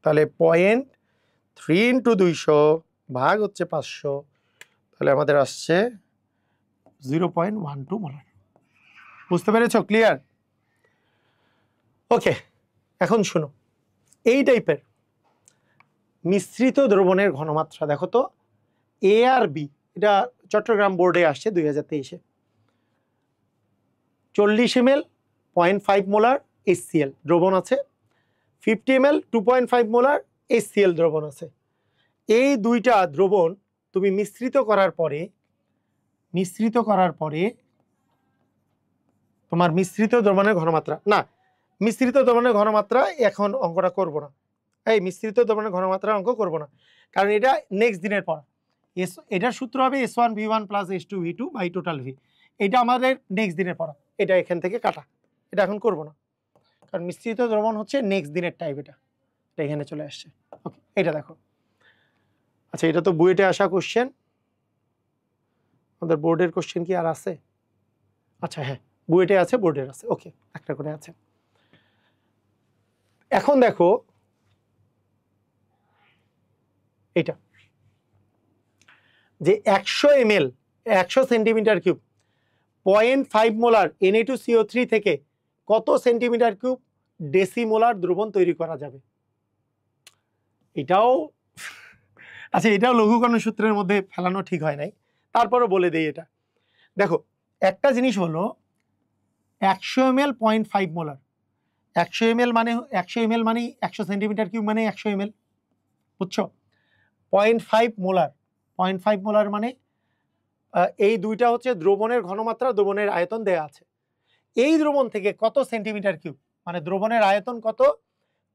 তাহলে 0.3 × 200 ভাগ হচ্ছে 500, তাহলে আমাদের আসছে 0.12 মোলার। বুঝতে পেরেছো? ক্লিয়ার? ওকে, এখন শোনো, এই টাইপের মিশ্রিত দ্রবণের ঘনমাত্রা দেখো তো, A আর B, এটা চট্টগ্রাম বোর্ডে আসছে 2023-এ। 40 ml 0.5 মোলার HCl দ্রবণ আছে, 50 ml 2.5 মোলার HCl দ্রবণ আছে। এই দুইটা দ্রবণ তুমি মিশ্রিত করার পরে তোমার মিশ্রিত দ্রবণের ঘনমাত্রা, না মিশ্রিত দ্রবণের ঘনমাত্রা এখন অঙ্কটা করব না, এই মিশ্রিত দ্রবণের ঘনমাত্রা অঙ্ক করব না, কারণ এটা নেক্সট দিনের পড়া। এটার সূত্র হবে S1V1 + S2V2 / টোটাল V। এটা আমাদের নেক্সট দিনের পড়া, এটা এখান থেকে কাটা, এটা এখন করব না, কারণ মিশ্রিত দ্রবণ হচ্ছে নেক্সট দিনের টাইপ। এটা এখানে চলে আসছে। ওকে, এটা দেখো। আচ্ছা এটা তো বুয়েটে আসা কোশ্চেন, আমাদের বোর্ডের কোশ্চেন কি আর আছে? আচ্ছা হ্যাঁ, বুয়েটে আছে, বোর্ডের আছে, ওকে একটা করে আছে। এখন দেখো এটা যে 100 ml 100 centimetre cube 0.5 molar Na2CO3 থেকে কত সেন্টিমিটার কিউব ডেসিমোলার দ্রবণ তৈরি করা যাবে? এটাও আচ্ছা, এটাও লঘুকরণ সূত্রের মধ্যে ফেলানো ঠিক হয় নাই, তারপরও বলে দেই। এটা দেখো, একটা জিনিস হলো 100 ml 0.5 মোলার, 100 ml মানে 100 সেন্টিমিটার কিউব মানে 100 ml, বুঝছো? 0.5 মোলার, 0.5 মোলার মানে এই দুইটা হচ্ছে দ্রবণের ঘনমাত্রা, দ্রবণের আয়তন দেয়া আছে। এই দ্রবণ থেকে কত সেন্টিমিটার কিউব মানে দ্রবণের আয়তন কত,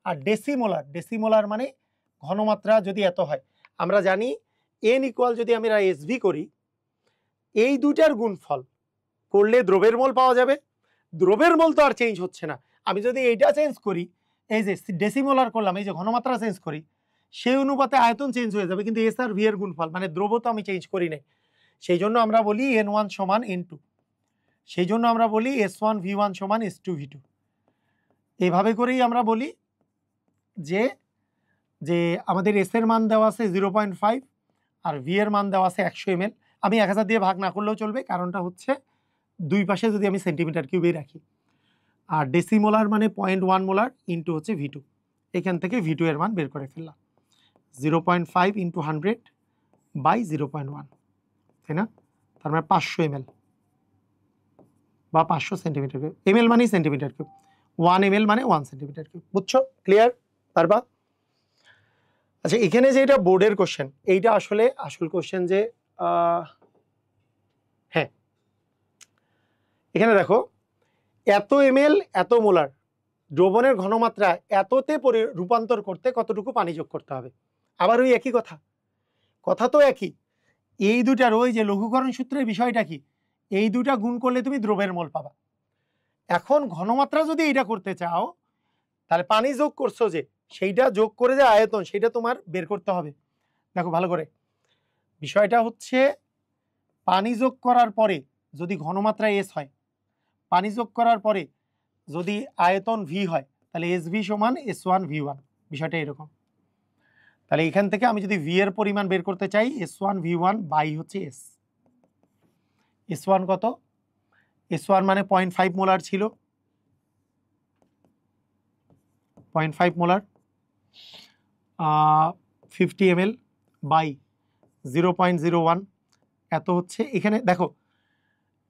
আর ডেসিমোলার, ডেসিমোলার মানে ঘনমাত্রা যদি এত হয়। আমরা জানি n ইকুয়াল যদি আমরা এসভি করি, এই দুইটার গুণফল করলে দ্রবের মোল পাওয়া যাবে। দ্রবের মোল তো আর চেঞ্জ হচ্ছে না, আমি যদি এইটা চেঞ্জ করি, এই যে ডেসিমোলার করলাম, এই যে ঘনমাত্রা চেঞ্জ করি, সেই অনুপাতে আয়তন চেঞ্জ হয়ে যাবে, কিন্তু এস আর ভি এর গুণফল মানে দ্রব তো আমি চেঞ্জ করি নাই। সেই জন্য আমরা বলি n1 সমান n2, সেই জন্য আমরা বলি s1 v1 সমান s2 v2। এইভাবে করেই আমরা বলি যে যে আমাদের এস এর মান দেওয়া আছে 0.5 আর ভি এর মান দেওয়া আছে 100 ml। আমি 1000 দিয়ে ভাগ না করলেও চলবে, কারণটা হচ্ছে দুই পাশে যদি আমি সেন্টিমিটার কিউবেই রাখি। আর ডেসিমোলার মানে 0.1 মোলার ইন্টু হচ্ছে ভি2, এখান থেকে ভি2 এর মান বের করে ফেললাম, 0.5 ইন্টু 100 বাই 0.1, তাই না? তার মানে 500 ml বা 500 সেন্টিমিটার কিউব, ml মানেই সেন্টিমিটার কিউব, 1 ml মানে 1 সেন্টিমিটার কিউব। বুঝছো? ক্লিয়ার? পারবা? আচ্ছা, এখানে যে এটা বোর্ডের কোশ্চেন, এইটা আসলে আসল কোশ্চেন যে হ্যাঁ, এখানে দেখো এত ml এত মোলার দ্রবণের ঘনমাত্রা এততে রূপান্তর করতে কতটুকু পানি যোগ করতে হবে। আবার ওই একই কথা, কথা তো একই। এই দুটার ওই যে লঘুকরণ সূত্রের বিষয়টা কি, এই দুটা গুণ করলে তুমি দ্রবের মোল পাবা। এখন ঘনমাত্রা যদি এটা করতে চাও, তাহলে পানি যোগ করছো যে, সেইটা যোগ করে যে আয়তন, সেটা তোমার বের করতে হবে। দেখো ভালো করে, বিষয়টা হচ্ছে পানি যোগ করার পরে যদি ঘনমাত্রা এস হয়, পানি যোগ করার পরে যদি আয়তন ভি হয়, তাহলে এস ভি সমান S1 V1। বিষয়টা এরকম। তাহলে এখান থেকে আমি যদি ভি এর পরিমাণ বের করতে চাই, S1 V1 বাই হচ্ছে এস। S1 কত? S1 মানে 0.5 মোলার ছিল, 0.5 মোলার 50 ml বাই 0.01, এত হচ্ছে। এখানে দেখো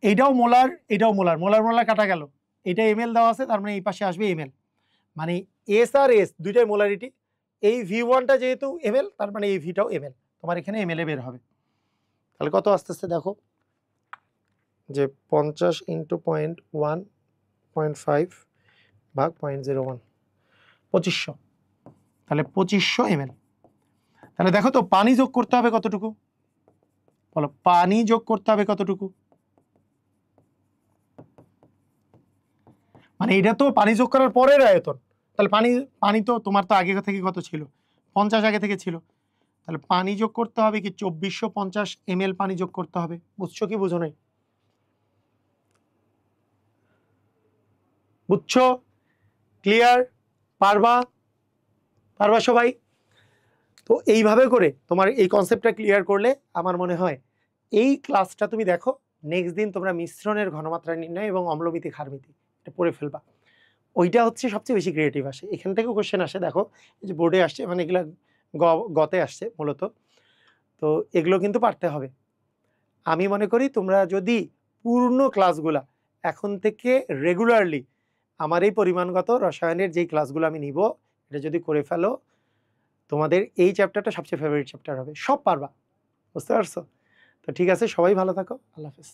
এইটাও মোলার, এটাও মোলার, মোলার মোলার কাটা গেল, এটা ml দেওয়া আছে, তার মানে এই পাশে আসবে ml, মানে এস আর এস দুইটাই মোলারিটি। এই V1টা যেহেতু ml, তার মানে এই ভিটাও ml, তোমার এখানে ml এ বের হবে। তাহলে কত আস্তে আস্তে দেখো, যে 50 ইন্টু 0.1 0.5 ভাগ 0.01, 2500, তাহলে 2500 ml। তাহলে দেখো তো পানি যোগ করতে হবে কতটুকু, বলো পানি যোগ করতে হবে কতটুকু? মানে এটা তো পানি যোগ করার পরের আয়তন, তাহলে পানি পানি তো তোমার তো আগে থেকে কত ছিল, 50 আগে থেকে ছিল, তাহলে পানি যোগ করতে হবে কি 2450 ml পানি যোগ করতে হবে। বুঝছো কি বুঝো নাই? বুঝছো? ক্লিয়ার? পারবা? পারবা সবাই? তো এইভাবে করে তোমার এই কনসেপ্টটা ক্লিয়ার করলে আমার মনে হয় এই ক্লাসটা তুমি দেখো, নেক্সট দিন তোমরা মিশ্রণের ঘনমাত্রা নির্ণয় এবং অম্লমিতি ক্ষারমিতি এটা পড়ে ফেলবা। ওইটা হচ্ছে সবচেয়ে বেশি ক্রিয়েটিভ আসে, এখান থেকেও কোশ্চেন আসে। দেখো এই যে বোর্ডে আসছে, মানে এগুলো গতে আসছে মূলত, তো এগুলো কিন্তু পারতে হবে। আমি মনে করি তোমরা যদি পূর্ণ ক্লাসগুলা এখন থেকে রেগুলারলি আমার এই পরিমাণগত রসায়নের যেই ক্লাসগুলো আমি নিব, এটা যদি করে ফেলো, তোমাদের এই চ্যাপ্টারটা সবচেয়ে ফেভারিট চ্যাপ্টার হবে, সব পারবা। বুঝতে পারছো? তো ঠিক আছে, সবাই ভালো থাকো, আল্লাহ হাফেজ।